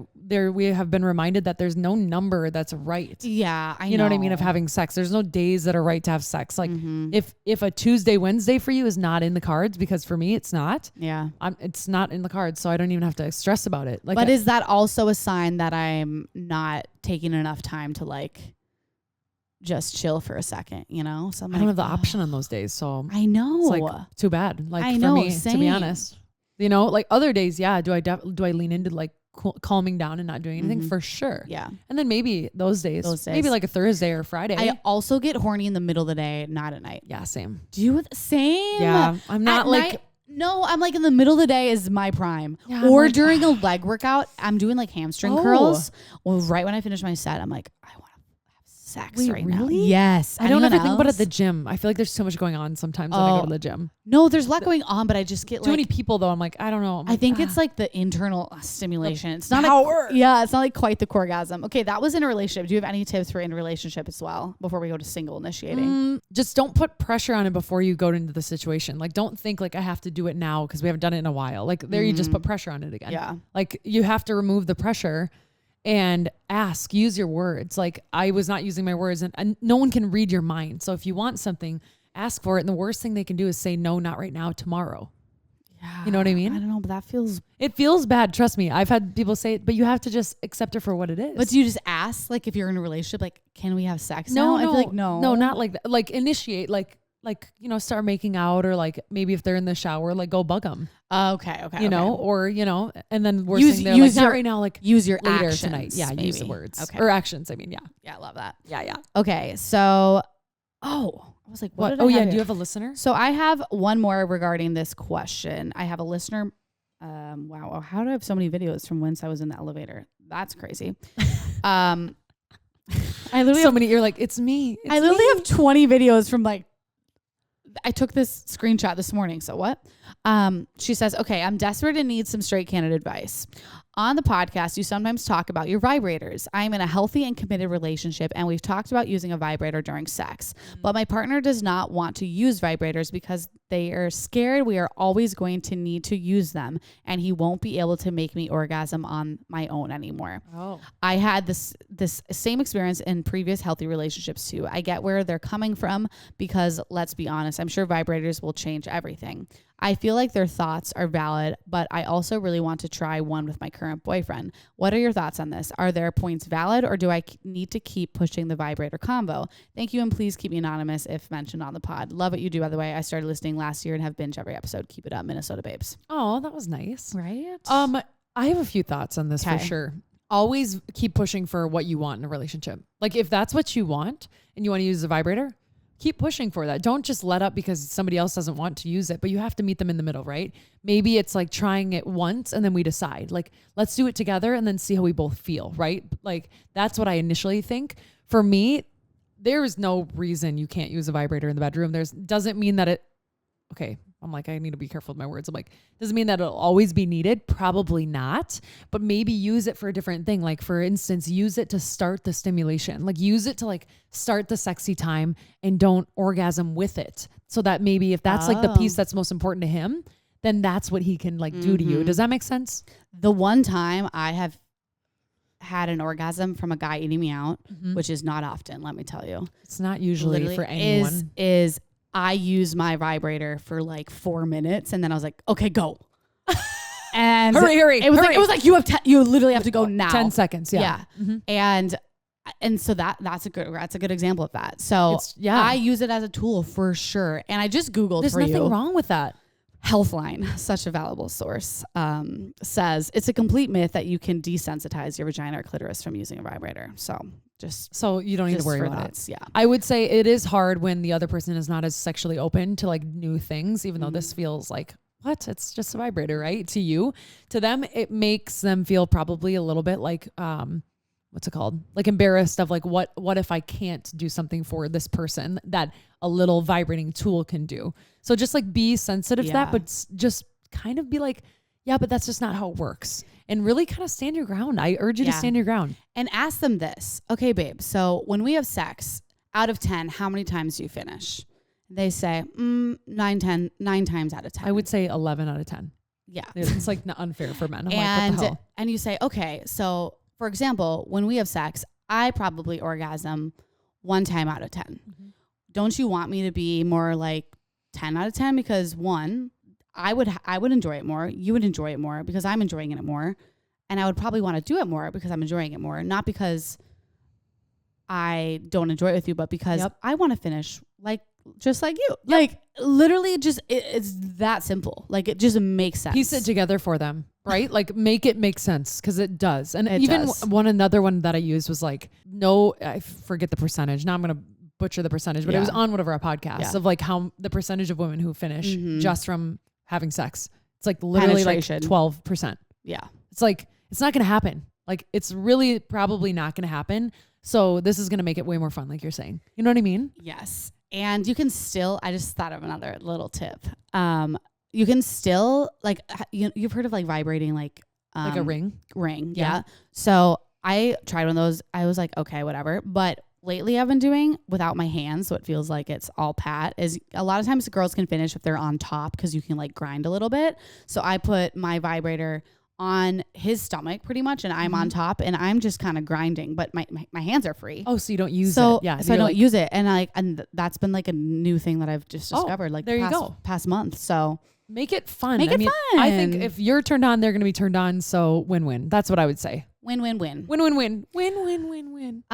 we have been reminded that there's no number that's right. Yeah, I know. You know what I mean? Of having sex. There's no days that are right to have sex. Like if a Tuesday, Wednesday for you is not in the cards, because for me it's not. Yeah. It's not in the cards, so I don't even have to stress about it. Like, but is that also a sign that I'm not taking enough time to like just chill for a second, you know? So I don't have the option on those days, so I know. It's like too bad. Like I for know, me, same. to be honest, you know, like other days, yeah. Do I lean into like calming down and not doing anything? For sure. Yeah. And then maybe those days, maybe like a Thursday or Friday. I also get horny in the middle of the day, not at night. Yeah, same. Do you same? Yeah, I'm not at like. Night, no, I'm like in the middle of the day is my prime. Yeah, or like, during a leg workout, I'm doing like hamstring curls. Well, right when I finish my set, I'm like, I want to have sex right now. Yes. I don't ever think about it at the gym. I feel like there's so much going on sometimes when I go to the gym. No, there's a lot going on, but I just get too many people though. I'm like, I don't know. I think it's like the internal stimulation. It's not power. It's not like quite the orgasm. Okay, that was in a relationship. Do you have any tips for in a relationship as well before we go to single initiating? Just don't put pressure on it before you go into the situation. Like, don't think like I have to do it now because we haven't done it in a while. Like there, you just put pressure on it again. Yeah. Like you have to remove the pressure and use your words. Like I was not using my words, and no one can read your mind. So if you want something, ask for it. And the worst thing they can do is say, no, not right now, tomorrow. Yeah. You know what I mean? I don't know, but it feels bad. Trust me. I've had people say it, but you have to just accept it for what it is. But do you just ask, like, if you're in a relationship, like, can we have sex now? I feel like no, not like that. Like initiate, like, you know, start making out, or like maybe if they're in the shower, like go bug them. Okay. You know, or, you know, and then worst thing they're like, not right now, like use your later actions tonight. Yeah. maybe. Use the words. Okay. Or actions. I mean, yeah. Yeah, I love that. Yeah. Okay. So, I was like, what? Oh yeah. Do you have a listener? So I have one more regarding this question. I have a listener. Wow. How do I have so many videos from once I was in the elevator? That's crazy. I literally you're like, it's me. I literally have 20 videos from like, I took this screenshot this morning. So what? She says, okay, I'm desperate and need some straight candid advice. On the podcast, you sometimes talk about your vibrators. I'm in a healthy and committed relationship, and we've talked about using a vibrator during sex. But my partner does not want to use vibrators because they are scared we are always going to need to use them, and he won't be able to make me orgasm on my own anymore. Oh. I had this same experience in previous healthy relationships too. I get where they're coming from because, let's be honest, I'm sure vibrators will change everything. I feel like their thoughts are valid, but I also really want to try one with my current boyfriend. What are your thoughts on this? Are their points valid, or do I need to keep pushing the vibrator combo? Thank you, and please keep me anonymous if mentioned on the pod. Love what you do, by the way. I started listening last year and have binge every episode. Keep it up, Minnesota babes. Oh, that was nice. Right? I have a few thoughts on this for sure. Always keep pushing for what you want in a relationship. Like if that's what you want and you want to use a vibrator, keep pushing for that. Don't just let up because somebody else doesn't want to use it, but you have to meet them in the middle, right? Maybe it's like trying it once and then we decide, like, let's do it together and then see how we both feel, right? Like that's what I initially think. For me, there is no reason you can't use a vibrator in the bedroom. Doesn't mean that I'm like, I need to be careful with my words. I'm like, doesn't mean that it'll always be needed. Probably not, but maybe use it for a different thing. Like for instance, use it to start the stimulation, like use it to like start the sexy time and don't orgasm with it. So that maybe if that's like the piece that's most important to him, then that's what he can like do to you. Does that make sense? The one time I have had an orgasm from a guy eating me out, which is not often, let me tell you. It's not usually literally for anyone. Is I used my vibrator for like 4 minutes and then I was like, okay, go. And hurry. It was like you literally have to go now. 10 seconds. Yeah. And so that's a good example of that. So I use it as a tool for sure. And I just Googled There's nothing wrong with that. Healthline, such a valuable source, says it's a complete myth that you can desensitize your vagina or clitoris from using a vibrator. So you don't need to worry about it. Yeah. I would say it is hard when the other person is not as sexually open to like new things, even though this feels like, what? It's just a vibrator, right? To you. To them, it makes them feel probably a little bit like, what's it called? Like embarrassed of like, what if I can't do something for this person that a little vibrating tool can do? So just like be sensitive to that, but just kind of be like, yeah, but that's just not how it works. And really kind of stand your ground. I urge you to stand your ground. And ask them this. Okay, babe, so when we have sex, out of 10, how many times do you finish? They say 9 times out of 10. I would say 11 out of 10. Yeah. It's like not unfair for men. I'm like, what the hell? And you say, okay, so for example, when we have sex, I probably orgasm 1 time out of 10. Mm-hmm. Don't you want me to be more like 10 out of 10? Because one, I would enjoy it more. You would enjoy it more because I'm enjoying it more. And I would probably want to do it more because I'm enjoying it more. Not because I don't enjoy it with you, but because I want to finish just like you. Yep. Like literally just, it's that simple. Like it just makes sense. Piece it together for them, right? Like make it make sense because it does. And it even does. another one that I used was like, no, I forget the percentage. Now I'm going to butcher the percentage, but it was on one of our podcasts of like how the percentage of women who finish just from having sex. It's like literally like 12%. Yeah. It's like, it's not going to happen. Like it's really probably not going to happen. So this is going to make it way more fun. Like you're saying, you know what I mean? Yes. And you can still, I just thought of another little tip. You can still like, you've heard of like vibrating, like a ring. Yeah. So I tried one of those. I was like, okay, whatever. But lately I've been doing without my hands. So it feels like it's all pat is a lot of times the girls can finish if they're on top because you can like grind a little bit. So I put my vibrator on his stomach pretty much and I'm on top and I'm just kind of grinding, but my hands are free. Oh, so you don't use it. Yeah. So I don't use it. And that's been like a new thing that I've just discovered like past month. So make it fun. Make it fun. I think if you're turned on, they're going to be turned on. So win-win. That's what I would say. Win-win-win. Win-win-win. Win-win-win-win.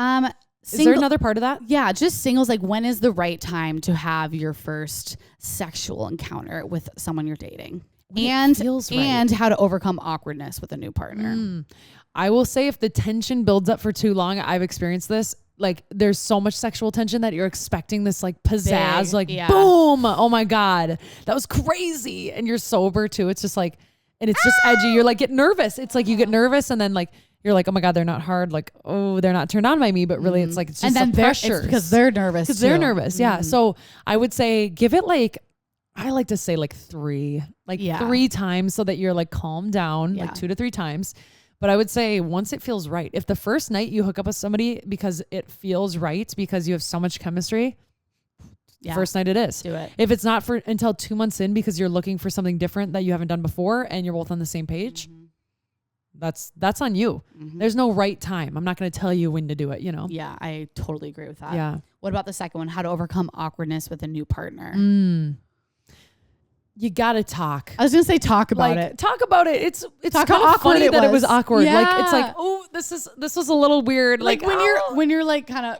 Is there another part of that? Yeah, just singles. Like when is the right time to have your first sexual encounter with someone you're dating? And how to overcome awkwardness with a new partner. I will say if the tension builds up for too long, I've experienced this. Like there's so much sexual tension that you're expecting this like pizzazz, boom. Oh my God, that was crazy. And you're sober too. It's just like, and it's just edgy. You're like, get nervous. It's like you get nervous and then like, you're like, oh my God, they're not hard. Like, oh, they're not turned on by me. But really it's like, it's just the pressure. Because they're nervous. Yeah. So I would say give it like, I like to say like 3 times so that you're like calm down, like 2 to 3 times. But I would say once it feels right, if the first night you hook up with somebody because it feels right, because you have so much chemistry, first night it is. Do it. If it's not for until 2 months in because you're looking for something different that you haven't done before and you're both on the same page, that's on you. There's no right time. I'm not going to tell you when to do it, you know? Yeah, I totally agree with that. Yeah. What about the second one? How to overcome awkwardness with a new partner? You gotta talk. I was gonna say talk about it. Talk about it. It's kind of funny that it was awkward. Yeah. Like it's like, oh, this was a little weird. Like when you're like kind of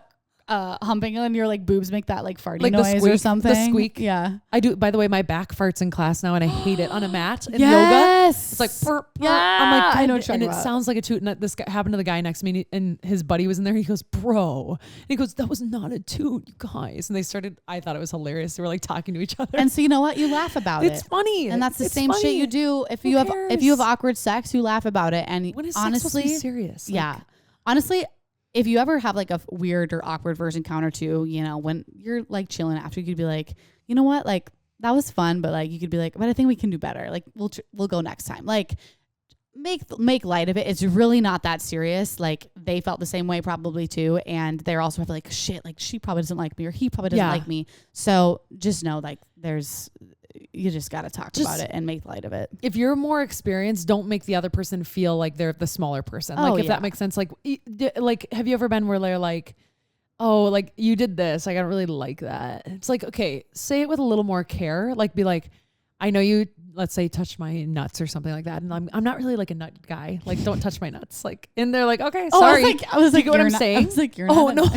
humping and your like boobs make that like farty like noise or something. The squeak. Yeah. I do. By the way, my back farts in class now and I hate it on a mat in yoga. It's like, burp, burp. Yeah. I'm like, I know and it sounds like a toot. And this guy happened to the guy next to me and his buddy was in there. He goes, bro. And he goes, that was not a toot, you guys. And they started, I thought it was hilarious. They were like talking to each other. And so you know what? You laugh about it. It's funny. And that's the same shit you do if you have awkward sex, you laugh about it. And when is honestly, sex supposed to be serious? Yeah. Honestly, if you ever have like a weird or awkward first encounter too, you know, when you're like chilling after, you could be like, you know what, like that was fun, but like you could be like, but I think we can do better. Like we'll go next time. Like make light of it. It's really not that serious. Like they felt the same way probably too, and they're also like shit. Like she probably doesn't like me, or he probably doesn't like me. So just know like you just got to talk about it and make light of it. If you're more experienced, don't make the other person feel like they're the smaller person. Like if that makes sense. Like have you ever been where they're like, oh, like you did this. Like, I don't really like that. It's like, okay, say it with a little more care. Like be like, I know you, let's say, touched my nuts or something like that. And I'm not really like a nut guy. Like, don't touch my nuts. Like, and they're like, okay, sorry. I was like, you get what I'm saying? I was like, you're not. Oh, no.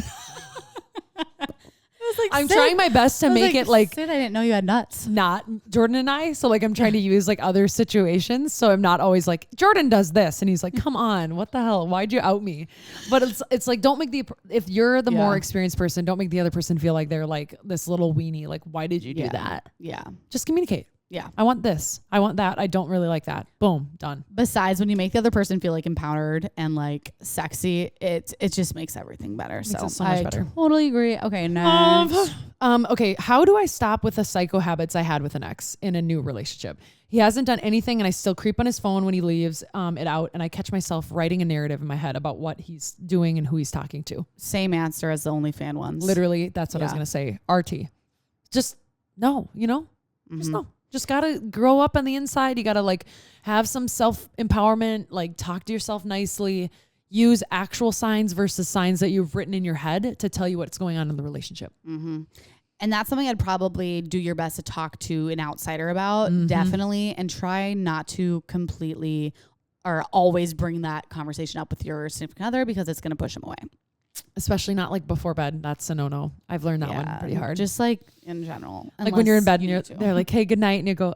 Like, I'm trying my best to make it like, Syd, I didn't know you had nuts. Not Jordan and I. So like I'm trying to use like other situations. So I'm not always like, Jordan does this. And he's like, come on, what the hell? Why'd you out me? But it's like, don't make if you're the more experienced person, don't make the other person feel like they're like this little weenie. Like, why did you do that? Yeah. Just communicate. Yeah. I want this. I want that. I don't really like that. Boom. Done. Besides, when you make the other person feel like empowered and like sexy, it just makes everything better. Makes it so much better. Totally agree. Okay. Next. Okay. How do I stop with the psycho habits I had with an ex in a new relationship? He hasn't done anything and I still creep on his phone when he leaves it out. And I catch myself writing a narrative in my head about what he's doing and who he's talking to. Same answer as the OnlyFans ones. Literally. That's what I was going to say. RT. Just no, you know, just no. Just got to grow up on the inside. You got to like have some self-empowerment, like talk to yourself nicely. use actual signs versus signs that you've written in your head to tell you what's going on in the relationship. Mm-hmm. And that's something I'd probably do your best to talk to an outsider about, definitely, and try not to completely or always bring that conversation up with your significant other because it's going to push them away. Especially not like before bed. That's a no-no. I've learned that one pretty hard. Just like in general. Like when you're in bed and they're like, hey, good night. And you go,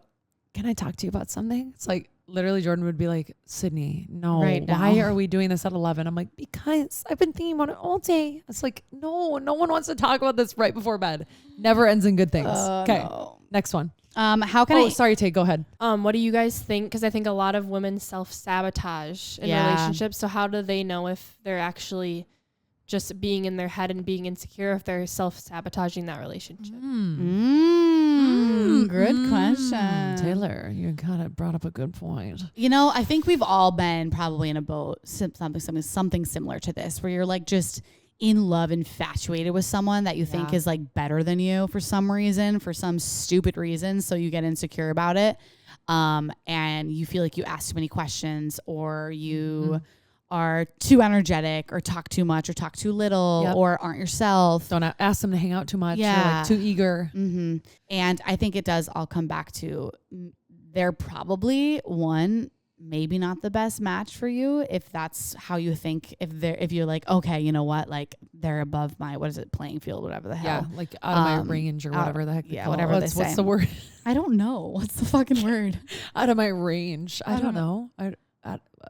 can I talk to you about something? It's like literally Jordan would be like, Sydney, no, why are we doing this at 11? I'm like, because I've been thinking about it all day. It's like, no one wants to talk about this right before bed. Never ends in good things. Okay. No. Next one. How can sorry, Tay, go ahead. What do you guys think? Because I think a lot of women self-sabotage in relationships. So how do they know if they're actually just being in their head and being insecure, if they're self-sabotaging that relationship? Good question. Taylor, you kind of brought up a good point. You know, I think we've all been probably in a boat, something similar to this, where you're like just in love, infatuated with someone that you think is like better than you for some reason, for some stupid reason. So you get insecure about it. And you feel like you ask too many questions, or you are too energetic, or talk too much, or talk too little, or aren't yourself. Don't ask them to hang out too much. Or like too eager. Mm-hmm. And I think it does all come back to they're probably maybe not the best match for you if that's how you think. If you're like, okay, you know what, like they're above my playing field, whatever the hell. Yeah, like out of my range or whatever the heck. Yeah, whatever they say. What's the word? I don't know. What's the fucking word? Out of my range. I don't know.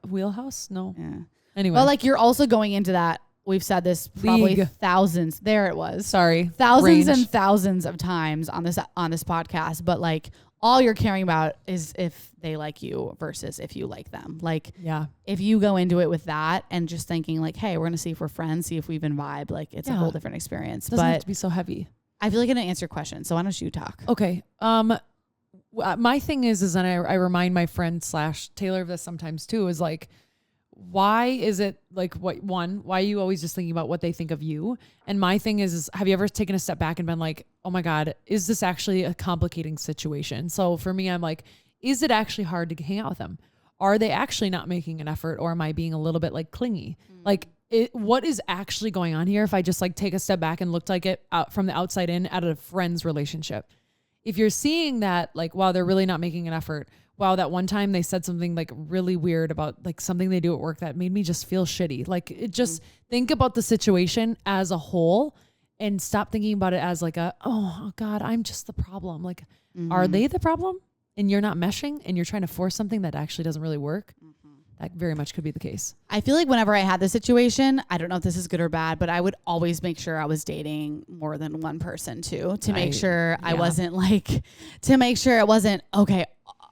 Wheelhouse? No. Yeah. Anyway. Well, like you're also going into that. We've said this probably thousands. There it was. Sorry. Thousands and thousands of times on this podcast. But like all you're caring about is if they like you versus if you like them. Like if you go into it with that and just thinking like, hey, we're going to see if we're friends, see if we even vibe. Like it's a whole different experience. It doesn't have to be so heavy. I feel like I didn't answer your question. So why don't you talk? Okay. My thing is, and I remind my friend / Taylor of this sometimes too, is like, why is it like why are you always just thinking about what they think of you? And my thing is have you ever taken a step back and been like, oh my God, is this actually a complicating situation? So for me, I'm like, is it actually hard to hang out with them? Are they actually not making an effort, or am I being a little bit like clingy? Like what is actually going on here? If I just like take a step back and looked like it out from the outside in at a friend's relationship, if you're seeing that like, wow, they're really not making an effort. Wow, that one time they said something like really weird about like something they do at work that made me just feel shitty. Like it just think about the situation as a whole and stop thinking about it as like oh God, I'm just the problem. Like, are they the problem and you're not meshing and you're trying to force something that actually doesn't really work? That very much could be the case. I feel like whenever I had this situation, I don't know if this is good or bad, but I would always make sure I was dating more than one person too, to make sure I wasn't like, to make sure it wasn't, okay,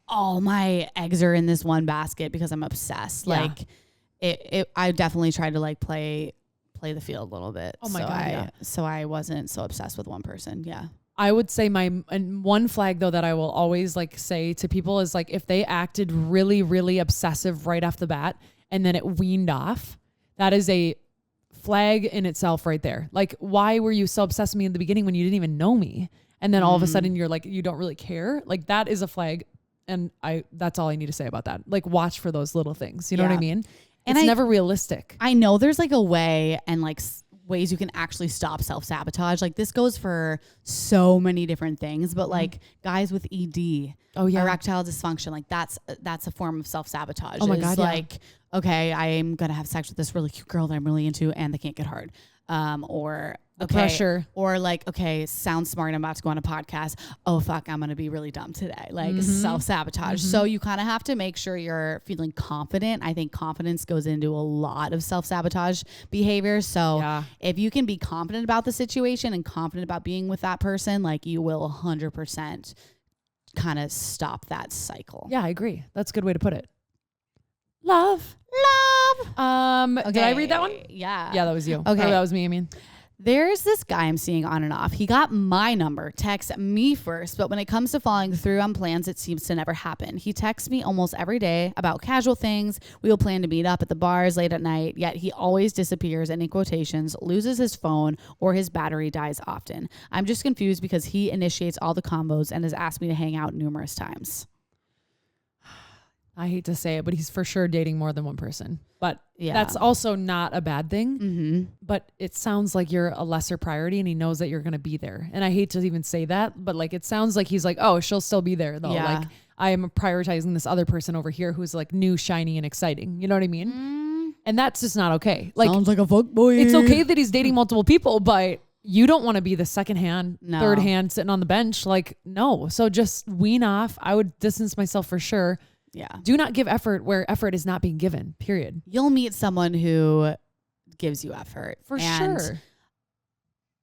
all my eggs are in this one basket because I'm obsessed. Yeah. Like I definitely tried to like play the field a little bit. Oh my God. So I wasn't so obsessed with one person. Yeah. I would say and one flag though that I will always like say to people is like, if they acted really, really obsessive right off the bat and then it weaned off, that is a flag in itself right there. Like, why were you so obsessed with me in the beginning when you didn't even know me? And then all of a sudden you're like, you don't really care. Like that is a flag. And that's all I need to say about that. Like watch for those little things. You know what I mean? And it's never realistic. I know there's like a way and like ways you can actually stop self-sabotage. Like this goes for so many different things, but like guys with ED, erectile dysfunction, like that's a form of self-sabotage. Oh my God, like, okay, I'm going to have sex with this really cute girl that I'm really into and they can't get hard. Or the pressure, or like, okay, sounds smart, I'm about to go on a podcast. Oh fuck, I'm going to be really dumb today. Like self-sabotage. So you kind of have to make sure you're feeling confident. I think confidence goes into a lot of self-sabotage behavior. So if you can be confident about the situation and confident about being with that person, like you will 100% kind of stop that cycle. Yeah, I agree. That's a good way to put it. Love. Okay. Did I read that one? Yeah. Yeah, that was you. Okay. Oh, that was me, I mean. There's this guy I'm seeing on and off. He got my number, texts me first, but when it comes to following through on plans, it seems to never happen. He texts me almost every day about casual things. We will plan to meet up at the bars late at night, yet he always disappears and in quotations, loses his phone or his battery dies often. I'm just confused because he initiates all the combos and has asked me to hang out numerous times. I hate to say it, but he's for sure dating more than one person. But that's also not a bad thing. Mm-hmm. But it sounds like you're a lesser priority and he knows that you're going to be there. And I hate to even say that, but like it sounds like he's like, oh, she'll still be there though. Yeah. Like I am prioritizing this other person over here who's like new, shiny, and exciting. You know what I mean? And that's just not okay. Like sounds like a fuckboy. It's okay that he's dating multiple people, but you don't want to be the second hand, third hand sitting on the bench. Like, no. So just wean off. I would distance myself for sure. Yeah. Do not give effort where effort is not being given, period. You'll meet someone who gives you effort. For sure.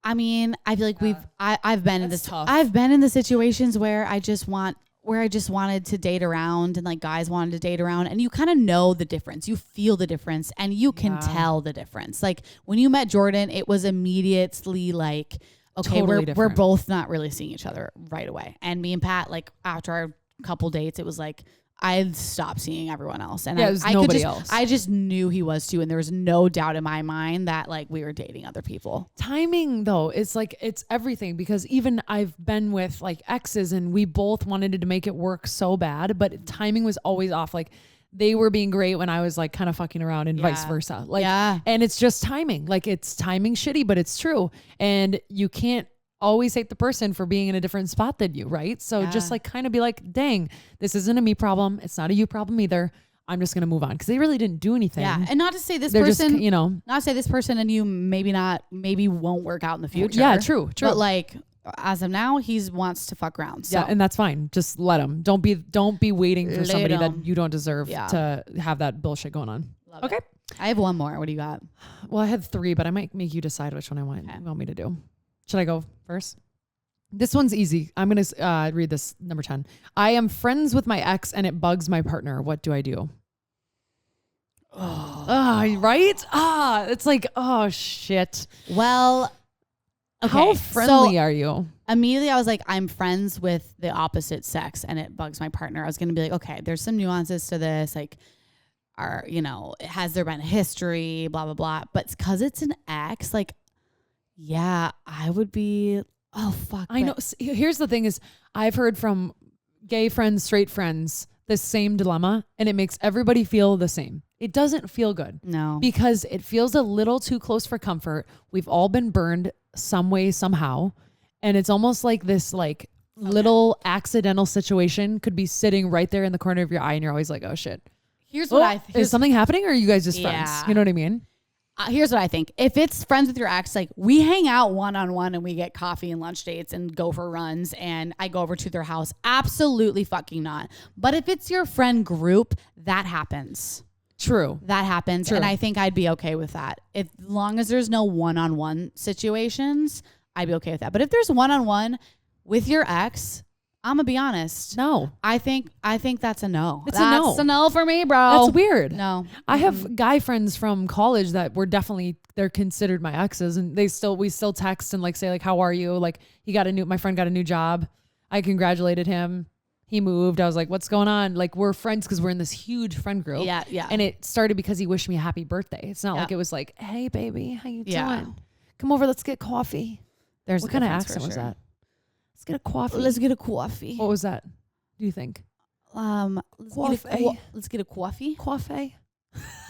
I mean, I feel like I've been in this tough. I've been in the situations where I just wanted to date around and like guys wanted to date around, and you kind of know the difference. You feel the difference and you can tell the difference. Like when you met Jordan, it was immediately like, okay, Totally we're both not really seeing each other right away. And me and Pat, like after our couple dates, it was like I stopped seeing everyone else. And it was nobody else. I just knew he was too. And there was no doubt in my mind that like we were dating other people. Timing though, it's like, it's everything, because even I've been with like exes and we both wanted to make it work so bad, but timing was always off. Like they were being great when I was like kind of fucking around and vice versa. Like, and it's just timing. Like it's timing shitty, but it's true. And you can't always hate the person for being in a different spot than you, right? So just like kind of be like, dang, this isn't a me problem. It's not a you problem either. I'm just going to move on, because they really didn't do anything. Yeah. And not to say this They're person, just, you know, not to say this person and you maybe won't work out in the future. Yeah, true. But like as of now, he wants to fuck around. So. Yeah, and that's fine. Just let him. Don't be waiting for somebody that you don't deserve to have that bullshit going on. Love it. I have one more. What do you got? Well, I had 3, but I might make you decide which one you want me to do. Should I go first? This one's easy. I'm going to read this, number 10. I am friends with my ex and it bugs my partner. What do I do? Right? It's like, oh, shit. Well, okay. How friendly are you? Immediately I was like, I'm friends with the opposite sex and it bugs my partner. I was going to be like, okay, there's some nuances to this. Like, has there been a history, blah, blah, blah. But because it's an ex, like, yeah, I would be... Oh, fuck. I know. Here's the thing is I've heard from gay friends, straight friends, the same dilemma, and it makes everybody feel the same. It doesn't feel good. No. Because it feels a little too close for comfort. We've all been burned some way, somehow. And it's almost like this like little accidental situation could be sitting right there in the corner of your eye and you're always like, oh shit. Here's what I think. Is something happening or are you guys just friends? You know what I mean? Here's what I think. If it's friends with your ex, like we hang out one-on-one and we get coffee and lunch dates and go for runs and I go over to their house. Absolutely fucking not. But if it's your friend group, that happens. True. That happens. True. And I think I'd be okay with that. As long as there's no one-on-one situations, I'd be okay with that. But if there's one-on-one with your ex, I'm gonna be honest. No. I think that's a no. That's a no. That's a no for me, bro. That's weird. No. I have guy friends from college that were they're considered my exes, and we still text and like say like, how are you? Like my friend got a new job. I congratulated him. He moved. I was like, what's going on? Like we're friends because we're in this huge friend group. Yeah. Yeah. And it started because he wished me a happy birthday. It's not like it was like, hey baby, how you doing? Come over, let's get coffee. What kind of accent was that? Let's get a coffee. Let's get a coffee. What was that? Do you think? Let's get a coffee. Coffee.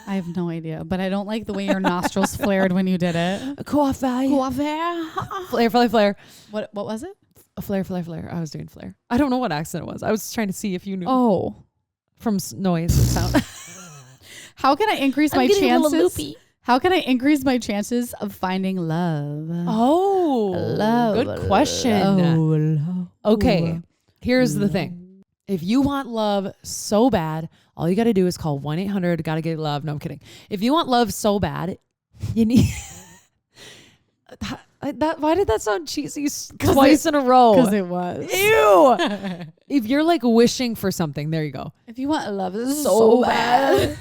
I have no idea, but I don't like the way your nostrils flared when you did it. A coffee. Flare. What was it? A flare. I was doing flare. I don't know what accent it was. I was trying to see if you knew. Oh, from noise and sound. How can I increase my chances? How can I increase my chances of finding love? Oh, love. Good question. Love. Okay, here's the thing. If you want love so bad, all you got to do is call 1-800 gotta get love. No, I'm kidding. If you want love so bad, you need why did that sound cheesy twice in a row? Because it was. Ew. If you're like wishing for something, there you go. If you want love so bad.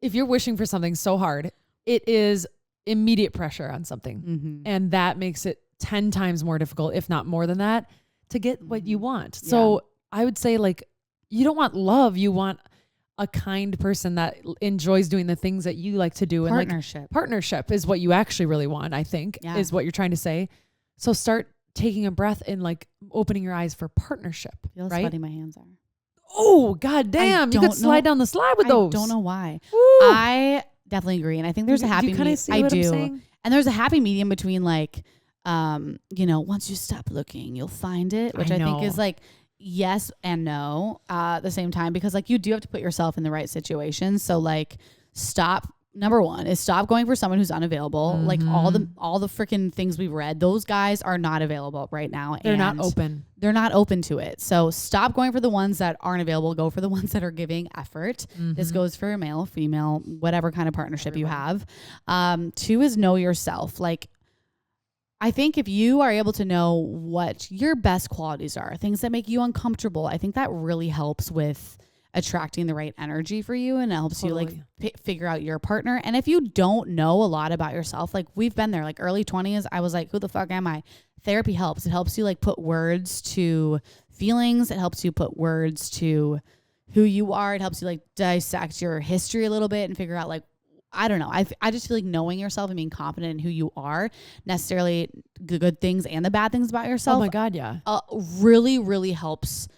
If you're wishing for something so hard, it is immediate pressure on something. Mm-hmm. And that makes it 10 times more difficult, if not more than that, to get what you want. Yeah. So I would say like, you don't want love. You want a kind person that enjoys doing the things that you like to do. Partnership. And like, partnership is what you actually really want, I think, is what you're trying to say. So start taking a breath and like opening your eyes for partnership. Feel how right? sweaty my hands are. Oh, god damn. You could slide down the slide with those. I don't know why. Woo. I definitely agree. And I think there's a happy medium. I do. And there's a happy medium between like, once you stop looking, you'll find it, which I think is like yes and no at the same time, because like you do have to put yourself in the right situation. So like number one is stop going for someone who's unavailable. Mm-hmm. Like all the freaking things we've read, those guys are not available right now. They're not open. They're not open to it. So stop going for the ones that aren't available. Go for the ones that are giving effort. Mm-hmm. This goes for male, female, whatever kind of partnership you have. 2 is know yourself. Like, I think if you are able to know what your best qualities are, things that make you uncomfortable, I think that really helps with attracting the right energy for you, and it helps you like figure out your partner. And if you don't know a lot about yourself, like we've been there, like early 20s, I was like, who the fuck am I? Therapy helps. It helps you like put words to feelings. It helps you put words to who you are. It helps you like dissect your history a little bit and figure out like, I don't know. I just feel like knowing yourself and being confident in who you are, necessarily the good things and the bad things about yourself. Oh my God, yeah. Really, really helps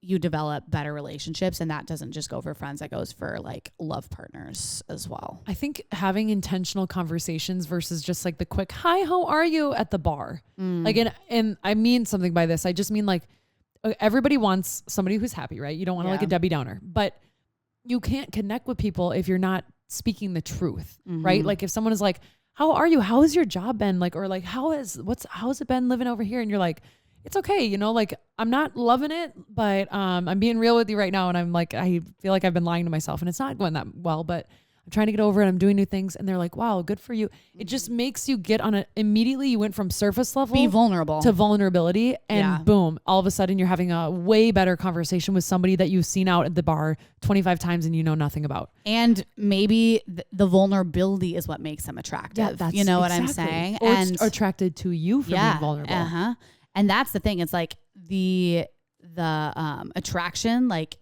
you develop better relationships. And that doesn't just go for friends. That goes for like love partners as well. I think having intentional conversations versus just like the quick, hi, how are you at the bar? Like, and I mean something by this. I just mean like everybody wants somebody who's happy, right? You don't want to like a Debbie Downer, but you can't connect with people if you're not speaking the truth, right? Like if someone is like, how are you? How has your job been? Like, or like, how's it been living over here? And you're like, it's okay. Like I'm not loving it, but I'm being real with you right now. And I'm like, I feel like I've been lying to myself and it's not going that well, but I'm trying to get over it. I'm doing new things. And they're like, wow, good for you. It just makes you get on immediately you went from surface level be vulnerable to vulnerability. And boom, all of a sudden you're having a way better conversation with somebody that you've seen out at the bar 25 times and you know nothing about. And maybe the vulnerability is what makes them attractive. Yeah, that's what I'm saying. Or and attracted to you for being vulnerable. And that's the thing. It's like the attraction, like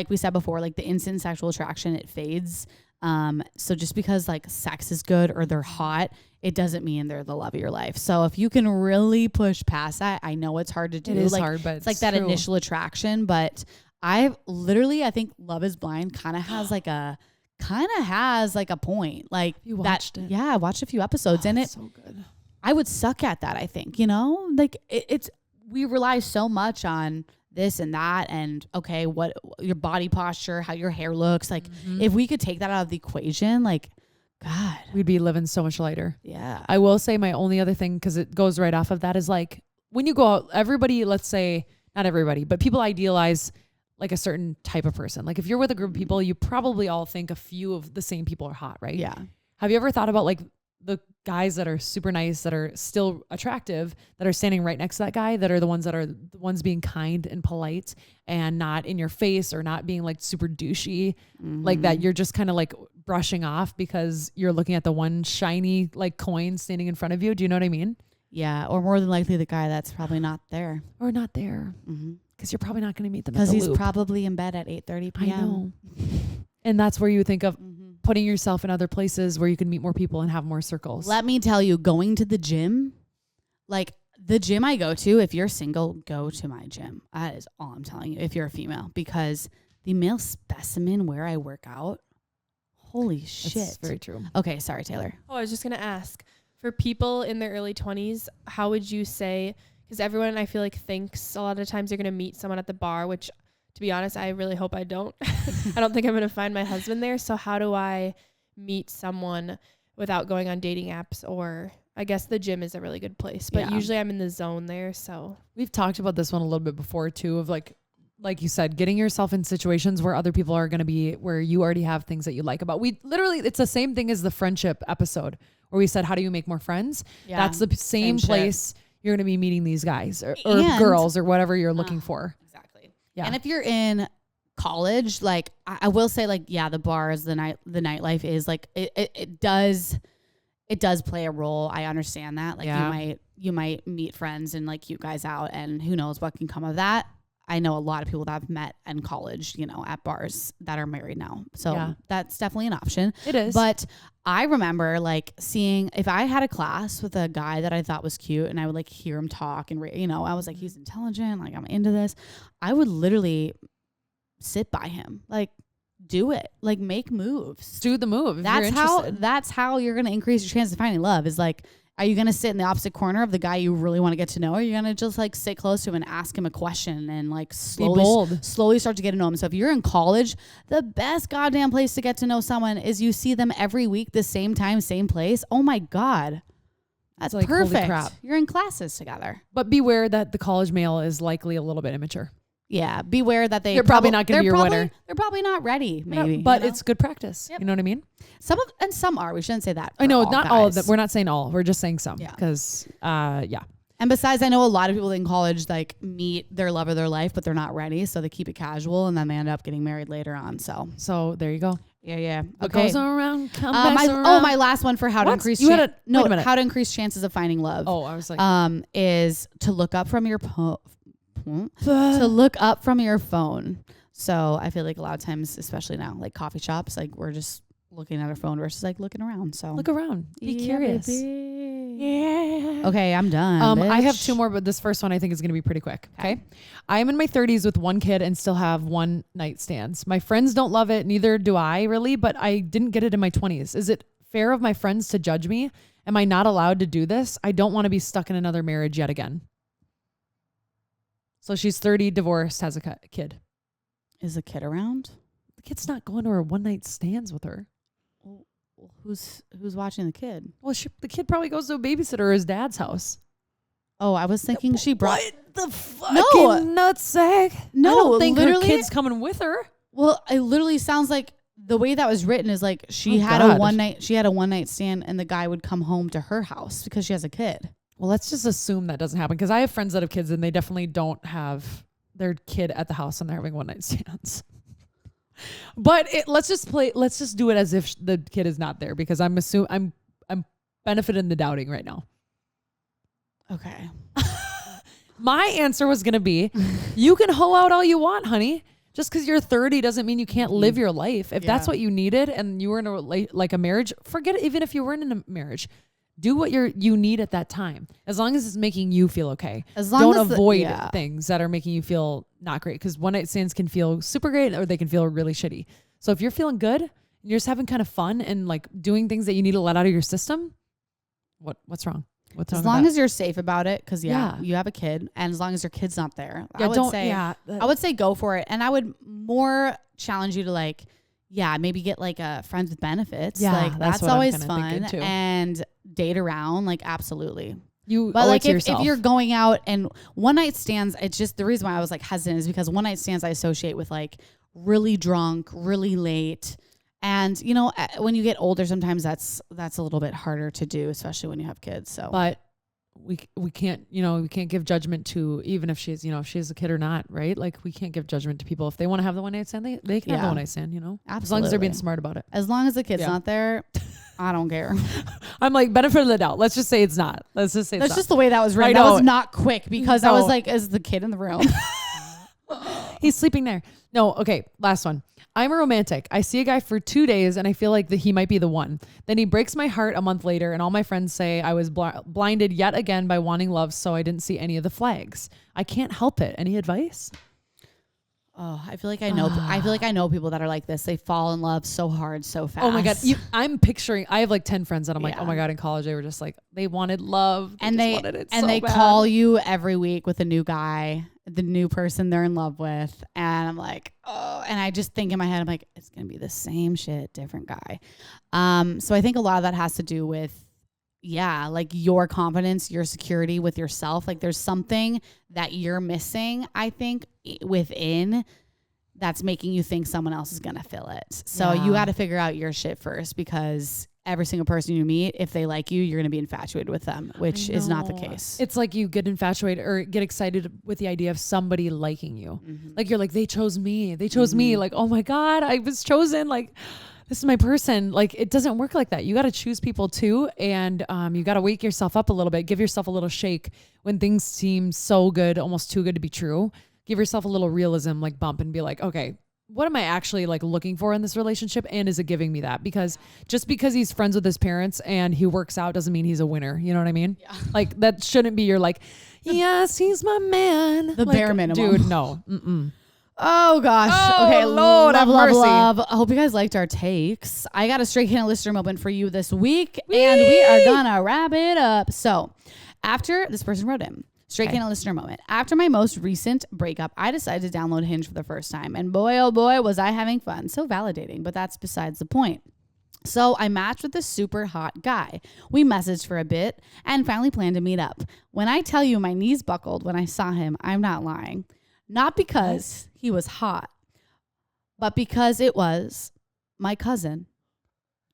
we said before, like the instant sexual attraction, it fades. So just because like sex is good or they're hot, it doesn't mean they're the love of your life. So if you can really push past that, I know it's hard to do. It is like, hard, but it's like that initial attraction. But I think Love is Blind kind of has like a point. Like you watched it. Yeah, I watched a few episodes and it's so good. I would suck at that. I think, like we rely so much on this and that and okay, what your body posture, how your hair looks. Like if we could take that out of the equation, like God, we'd be living so much lighter. Yeah. I will say my only other thing, cause it goes right off of that, is like when you go out, everybody, let's say not everybody, but people idealize like a certain type of person. Like if you're with a group of people, you probably all think a few of the same people are hot, right? Yeah. Have you ever thought about like the guys that are super nice, that are still attractive, that are standing right next to that guy, that are the ones being kind and polite and not in your face or not being like super douchey, like that you're just kind of like brushing off because you're looking at the one shiny like coin standing in front of you. Do you know what I mean? Yeah. Or more than likely the guy that's probably not there. Or not there. Because you're probably not going to meet them because he's probably in bed at 8:30 p.m. I know. And that's where you think of putting yourself in other places where you can meet more people and have more circles. Let me tell you, going to the gym, like the gym I go to, if you're single, go to my gym. That is all I'm telling you. If you're a female, because the male specimen where I work out, holy shit. That's very true. Okay. Sorry, Taylor. Oh, I was just going to ask, for people in their early 20s, how would you say, because everyone I feel like thinks a lot of times you're going to meet someone at the bar, which to be honest, I really hope I don't. I don't think I'm going to find my husband there. So how do I meet someone without going on dating apps? Or I guess the gym is a really good place, but usually I'm in the zone there. So we've talked about this one a little bit before too, of like you said, getting yourself in situations where other people are going to be, where you already have things that you like about. It's the same thing as the friendship episode where we said, how do you make more friends? Yeah. That's the same place you're going to be meeting these guys or girls or whatever you're looking for. Yeah. And if you're in college, like I will say, like, yeah, the bars, the nightlife is like it does play a role. I understand that. Like you might meet friends and like cute guys out, and who knows what can come of that. I know a lot of people that I've met in college, at bars that are married now. So that's definitely an option. It is. But I remember like seeing, if I had a class with a guy that I thought was cute and I would like hear him talk and, I was like, he's intelligent. Like I'm into this. I would literally sit by him. Like, do it. Like, make moves. Do the move. That's how you're going to increase your chance of finding love, is like, are you going to sit in the opposite corner of the guy you really want to get to know? Or are you going to just like sit close to him and ask him a question and like slowly start to get to know him? So if you're in college, the best goddamn place to get to know someone is you see them every week, the same time, same place. Oh my God. That's like perfect. Holy crap. You're in classes together. But beware that the college male is likely a little bit immature. Yeah. Beware that they're probably not going to be your winner. They're probably not ready, maybe. But it's good practice. Yep. You know what I mean? Some are. We shouldn't say that. I know, not all of them. We're not saying all. We're just saying some. Because, yeah. And besides, I know a lot of people in college like meet their love of their life, but they're not ready. So they keep it casual and then they end up getting married later on. So there you go. Yeah. What goes around, comes around. My last one for how to increase how to increase chances of finding love. Oh, I was like, is to look up from your to look up from your phone. So I feel like a lot of times, especially now, like coffee shops, like we're just looking at our phone versus like looking around. So look around, be curious. Baby. Yeah. Okay, I'm done. I have two more, but this first one I think is going to be pretty quick. Okay. I am in my 30s with one kid and still have one night stands. My friends don't love it. Neither do I really, but I didn't get it in my 20s. Is it fair of my friends to judge me? Am I not allowed to do this? I don't want to be stuck in another marriage yet again. So she's 30, divorced, has a kid. Is the kid around? The kid's not going to her one night stands with her. Well, who's watching the kid? Well, the kid probably goes to a babysitter or his dad's house. Oh, I was thinking she brought... What the fucking nutsack? No, I don't think her kid's coming with her. Well, it literally sounds like the way that was written is like she had a one night stand and the guy would come home to her house because she has a kid. Well, let's just assume that doesn't happen because I have friends that have kids and they definitely don't have their kid at the house and they're having one night stands. But let's just do it as if the kid is not there because I'm benefiting the doubting right now. Okay. My answer was going to be, you can hoe out all you want, honey. Just because you're 30 doesn't mean you can't live your life. If that's what you needed and you were in a marriage, forget it. Even if you weren't in a marriage, do what you need at that time. As long as it's making you feel okay. Don't avoid things that are making you feel not great. Because one night stands can feel super great or they can feel really shitty. So if you're feeling good, you're just having kind of fun and like doing things that you need to let out of your system, what's wrong? As long as you're safe about it, because you have a kid, and as long as your kid's not there, I would say go for it. And I would more challenge you to like, maybe get like a friends with benefits. Yeah, like that's always fun, and date around. Like absolutely. But like if you're going out and one night stands, it's just the reason why I was like hesitant is because one night stands I associate with like really drunk, really late. And, you know, when you get older, sometimes that's a little bit harder to do, especially when you have kids. So, but we can't give judgment to, even if she's, if she has a kid or not, right? Like we can't give judgment to people. If they want to have the one night stand, they can have the one night stand, Absolutely. As long as they're being smart about it. As long as the kid's not there, I don't care. I'm like, benefit of the doubt. Let's just say it's not. Let's just say that's just the way that was written. That was not quick because I was like, is the kid in the room? He's sleeping there. No. Okay. Last one. I'm a romantic. I see a guy for 2 days and I feel like he might be the one. Then he breaks my heart a month later and all my friends say I was blinded yet again by wanting love, so I didn't see any of the flags. I can't help it. Any advice? Oh, I feel like I know people that are like this. They fall in love so hard, so fast. Oh my God. I'm picturing, I have like 10 friends that I'm like, oh my God, in college, they were just like, they wanted love. They call you every week with a new guy, the new person they're in love with. And I'm like, oh, and I just think in my head, I'm like, it's going to be the same shit, different guy. So I think a lot of that has to do with, like your confidence, your security with yourself. Like there's something that you're missing, I think, within that's making you think someone else is going to fill it. So you got to figure out your shit first, because every single person you meet, if they like you, you're going to be infatuated with them, which is not the case. It's like you get infatuated or get excited with the idea of somebody liking you. Mm-hmm. Like you're like, they chose me. They chose me. Like, oh my God, I was chosen. Like, this is my person. Like, it doesn't work like that. You got to choose people too. And you got to wake yourself up a little bit. Give yourself a little shake when things seem so good, almost too good to be true. Give yourself a little realism, like bump, and be like, okay, what am I actually like looking for in this relationship? And is it giving me that? Because just because he's friends with his parents and he works out doesn't mean he's a winner. You know what I mean? Yeah. Like that shouldn't be your like, yes, he's my man. The bare minimum. Dude, no. Mm-mm. Oh gosh. Oh, okay, Lord have mercy. love. I hope you guys liked our takes. I got a straight Hannah listener moment for you this week, and we are gonna wrap it up. So, after this person wrote in, straight Hannah listener moment. After my most recent breakup, I decided to download Hinge for the first time, and boy, oh boy, was I having fun. So validating, but that's besides the point. So I matched with this super hot guy. We messaged for a bit and finally planned to meet up. When I tell you my knees buckled when I saw him, I'm not lying. Not because he was hot, but because it was my cousin.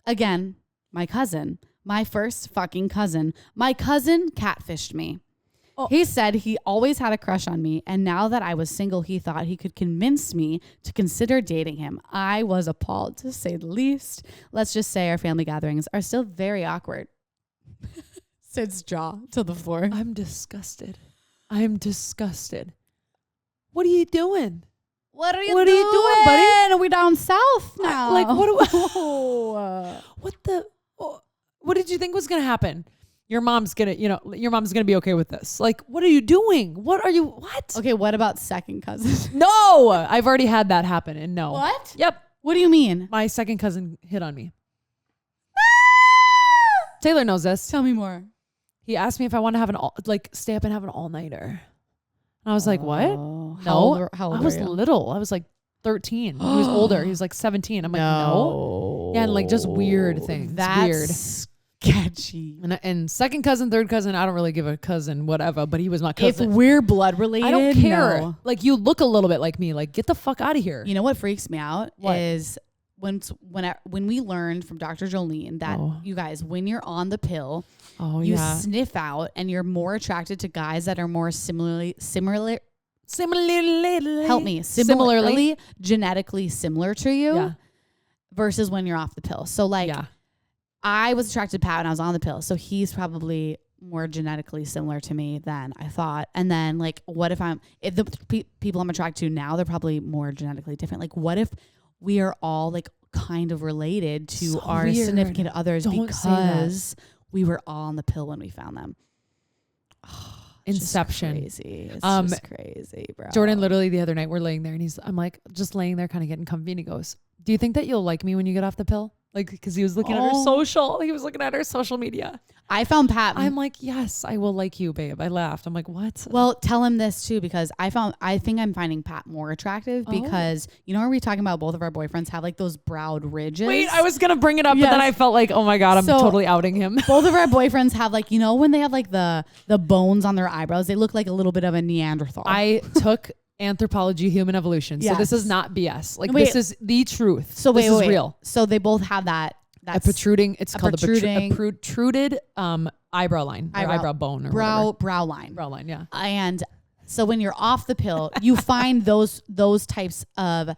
Again, my cousin. My first fucking cousin. My cousin catfished me. Oh. He said he always had a crush on me, and now that I was single, he thought he could convince me to consider dating him. I was appalled, to say the least. Let's just say our family gatherings are still very awkward. Syd's jaw to the floor. I'm disgusted. What are you doing? What are you doing, buddy? Are we down south now? What did you think was going to happen? Your mom's going to be okay with this. Like, what are you doing? What? Okay, what about second cousin? No, I've already had that happen and no. What? Yep. What do you mean? My second cousin hit on me. Taylor knows this. Tell me more. He asked me if I want to have stay up and have an all-nighter. And I was like, what? How old I was were you? little. I was like 13. He was older. He was like 17. I'm like, no. Yeah, and like just weird things. That's weird. Sketchy. And second cousin, third cousin, I don't really give a cousin whatever, but he was my cousin. If we're blood related, I don't care. No. Like, you look a little bit like me. Like, get the fuck out of here. You know what freaks me out is when we learned from Dr. Jolene that you guys, when you're on the pill, you sniff out and you're more attracted to guys that are more similarly genetically similar to you versus when you're off the pill. So I was attracted to Pat when I was on the pill. So he's probably more genetically similar to me than I thought. And then like, what if the people I'm attracted to now, they're probably more genetically different. Like, what if we are all like kind of related to our significant others because we were all on the pill when we found them? Inception. It's just crazy, bro. Jordan, literally the other night, we're laying there and I'm like just laying there kind of getting comfy, and he goes, do you think that you'll like me when you get off the pill? Like, because he was looking at her social. He was looking at her social media. I found Pat. I'm like, yes, I will like you, babe. I laughed. I'm like, what? Well, tell him this too, because I think I'm finding Pat more attractive because, you know, are we talking about both of our boyfriends have like those browed ridges? Wait, I was going to bring it up, but then I felt like, oh my God, I'm totally outing him. Both of our boyfriends have like, you know, when they have like the bones on their eyebrows, they look like a little bit of a Neanderthal. I took anthropology, human evolution. So this is not BS. Like, this is the truth. So this is real. So they both have that. A protruding. It's called a protruded eyebrow line, or eyebrow bone, or brow line. Brow line, yeah. And so when you're off the pill, you find those types of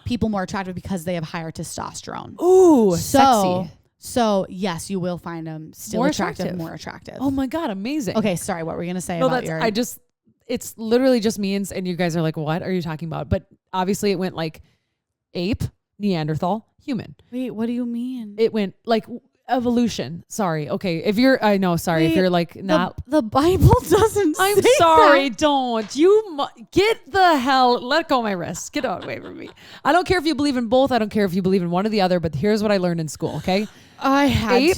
people more attractive because they have higher testosterone. Ooh, sexy. So yes, you will find them still more attractive. Oh my God, amazing. Okay, sorry, what were you gonna say about your? It's literally just means, and you guys are like, what are you talking about? But obviously, it went like ape, Neanderthal, human. Wait, what do you mean? It went like evolution. Sorry. Okay. If you're like not. The Bible doesn't I'm say sorry. that. Don't. You get the hell. Let go of my wrist. Get away from me. I don't care if you believe in both. I don't care if you believe in one or the other, but here's what I learned in school. Okay. I had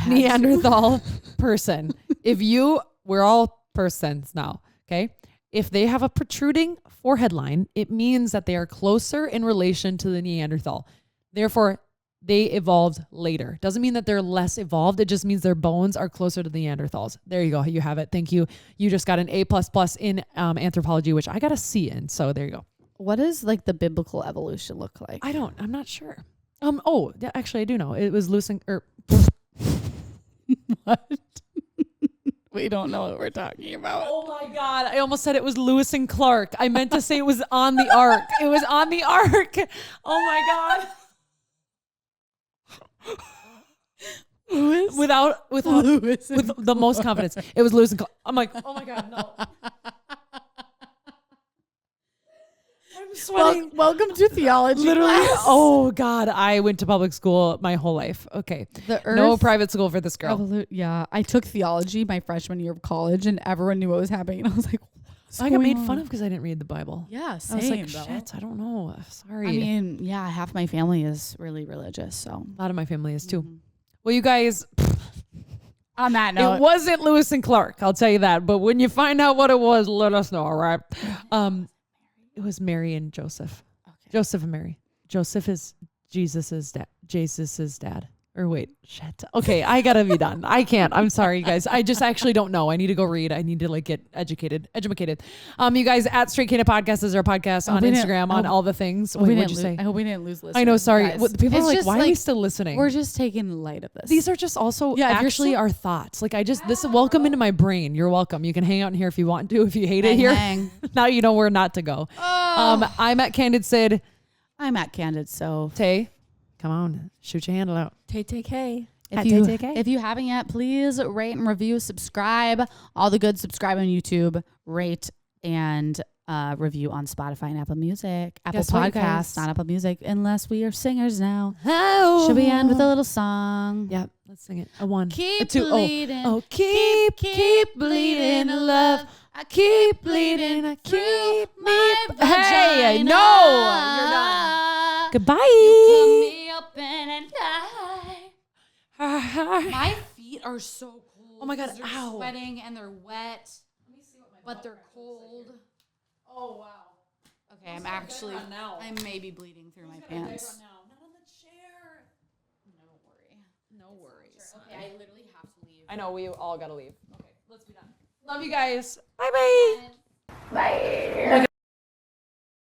Neanderthal person. We're all persons now. Okay. If they have a protruding forehead line, it means that they are closer in relation to the Neanderthal. Therefore, they evolved later. Doesn't mean that they're less evolved. It just means their bones are closer to the Neanderthals. There you go. You have it. Thank you. You just got an A++ in anthropology, which I got a C in. So there you go. What does like the biblical evolution look like? I'm not sure. Actually, I do know. It was loosening. What? We don't know what we're talking about. Oh my God. I almost said it was Lewis and Clark. I meant to say it was on the ark. It was on the ark. Oh my God. Lewis? With the most confidence. It was Lewis and Clark. I'm like, oh my God, no. I'm sweating. Welcome to theology. Literally. Class. Oh God. I went to public school my whole life. Okay. No private school for this girl. I took theology my freshman year of college and everyone knew what was happening. And I was like, I got made fun of because I didn't read the Bible. Yeah, same. I was like, shit, I don't know. Sorry. I mean, yeah, half my family is really religious, so. A lot of my family is too. Well, you guys, on that note, it wasn't Lewis and Clark, I'll tell you that. But when you find out what it was, let us know, all right? It was Mary and Joseph. Okay. Joseph and Mary. Joseph is Jesus's dad. Or wait, shit. Okay, I gotta be done. I can't. I'm sorry, you guys. I just actually don't know. I need to go read. I need to like get educated. You guys at Straight Candid Podcast is our podcast on Instagram on all the things. Wait, what'd you say? I hope we didn't lose listeners. I know. Sorry. People are like, why are we still listening? We're just taking light of this. These are just also actually our thoughts. Like this is welcome into my brain. You're welcome. You can hang out in here if you want to. If you hate it here, now you know where not to go. I'm at Candid Syd. I'm at Candid Soph. Tay. Come on, shoot your handle out. Tay. If you haven't yet, please rate and review, subscribe. All the good, subscribe on YouTube, rate and review on Spotify and Apple Music, Apple Podcasts, not Apple Music, unless we are singers now. Oh. Should we end with a little song? Yep, let's sing it. A one, keep a two, bleeding. Oh, keep bleeding, love. I keep bleeding. I keep my vagina. Hey, no, you're done. Goodbye. You cut me open and die. My feet are so cold. Oh my God, they're ow. sweating and they're wet, but they're cold. Oh, wow. Okay, I may be bleeding through my pants. Not on the chair. No worries. Okay, I literally have to leave. I know, we all gotta leave. Okay, let's be done. Love you guys. Bye-bye.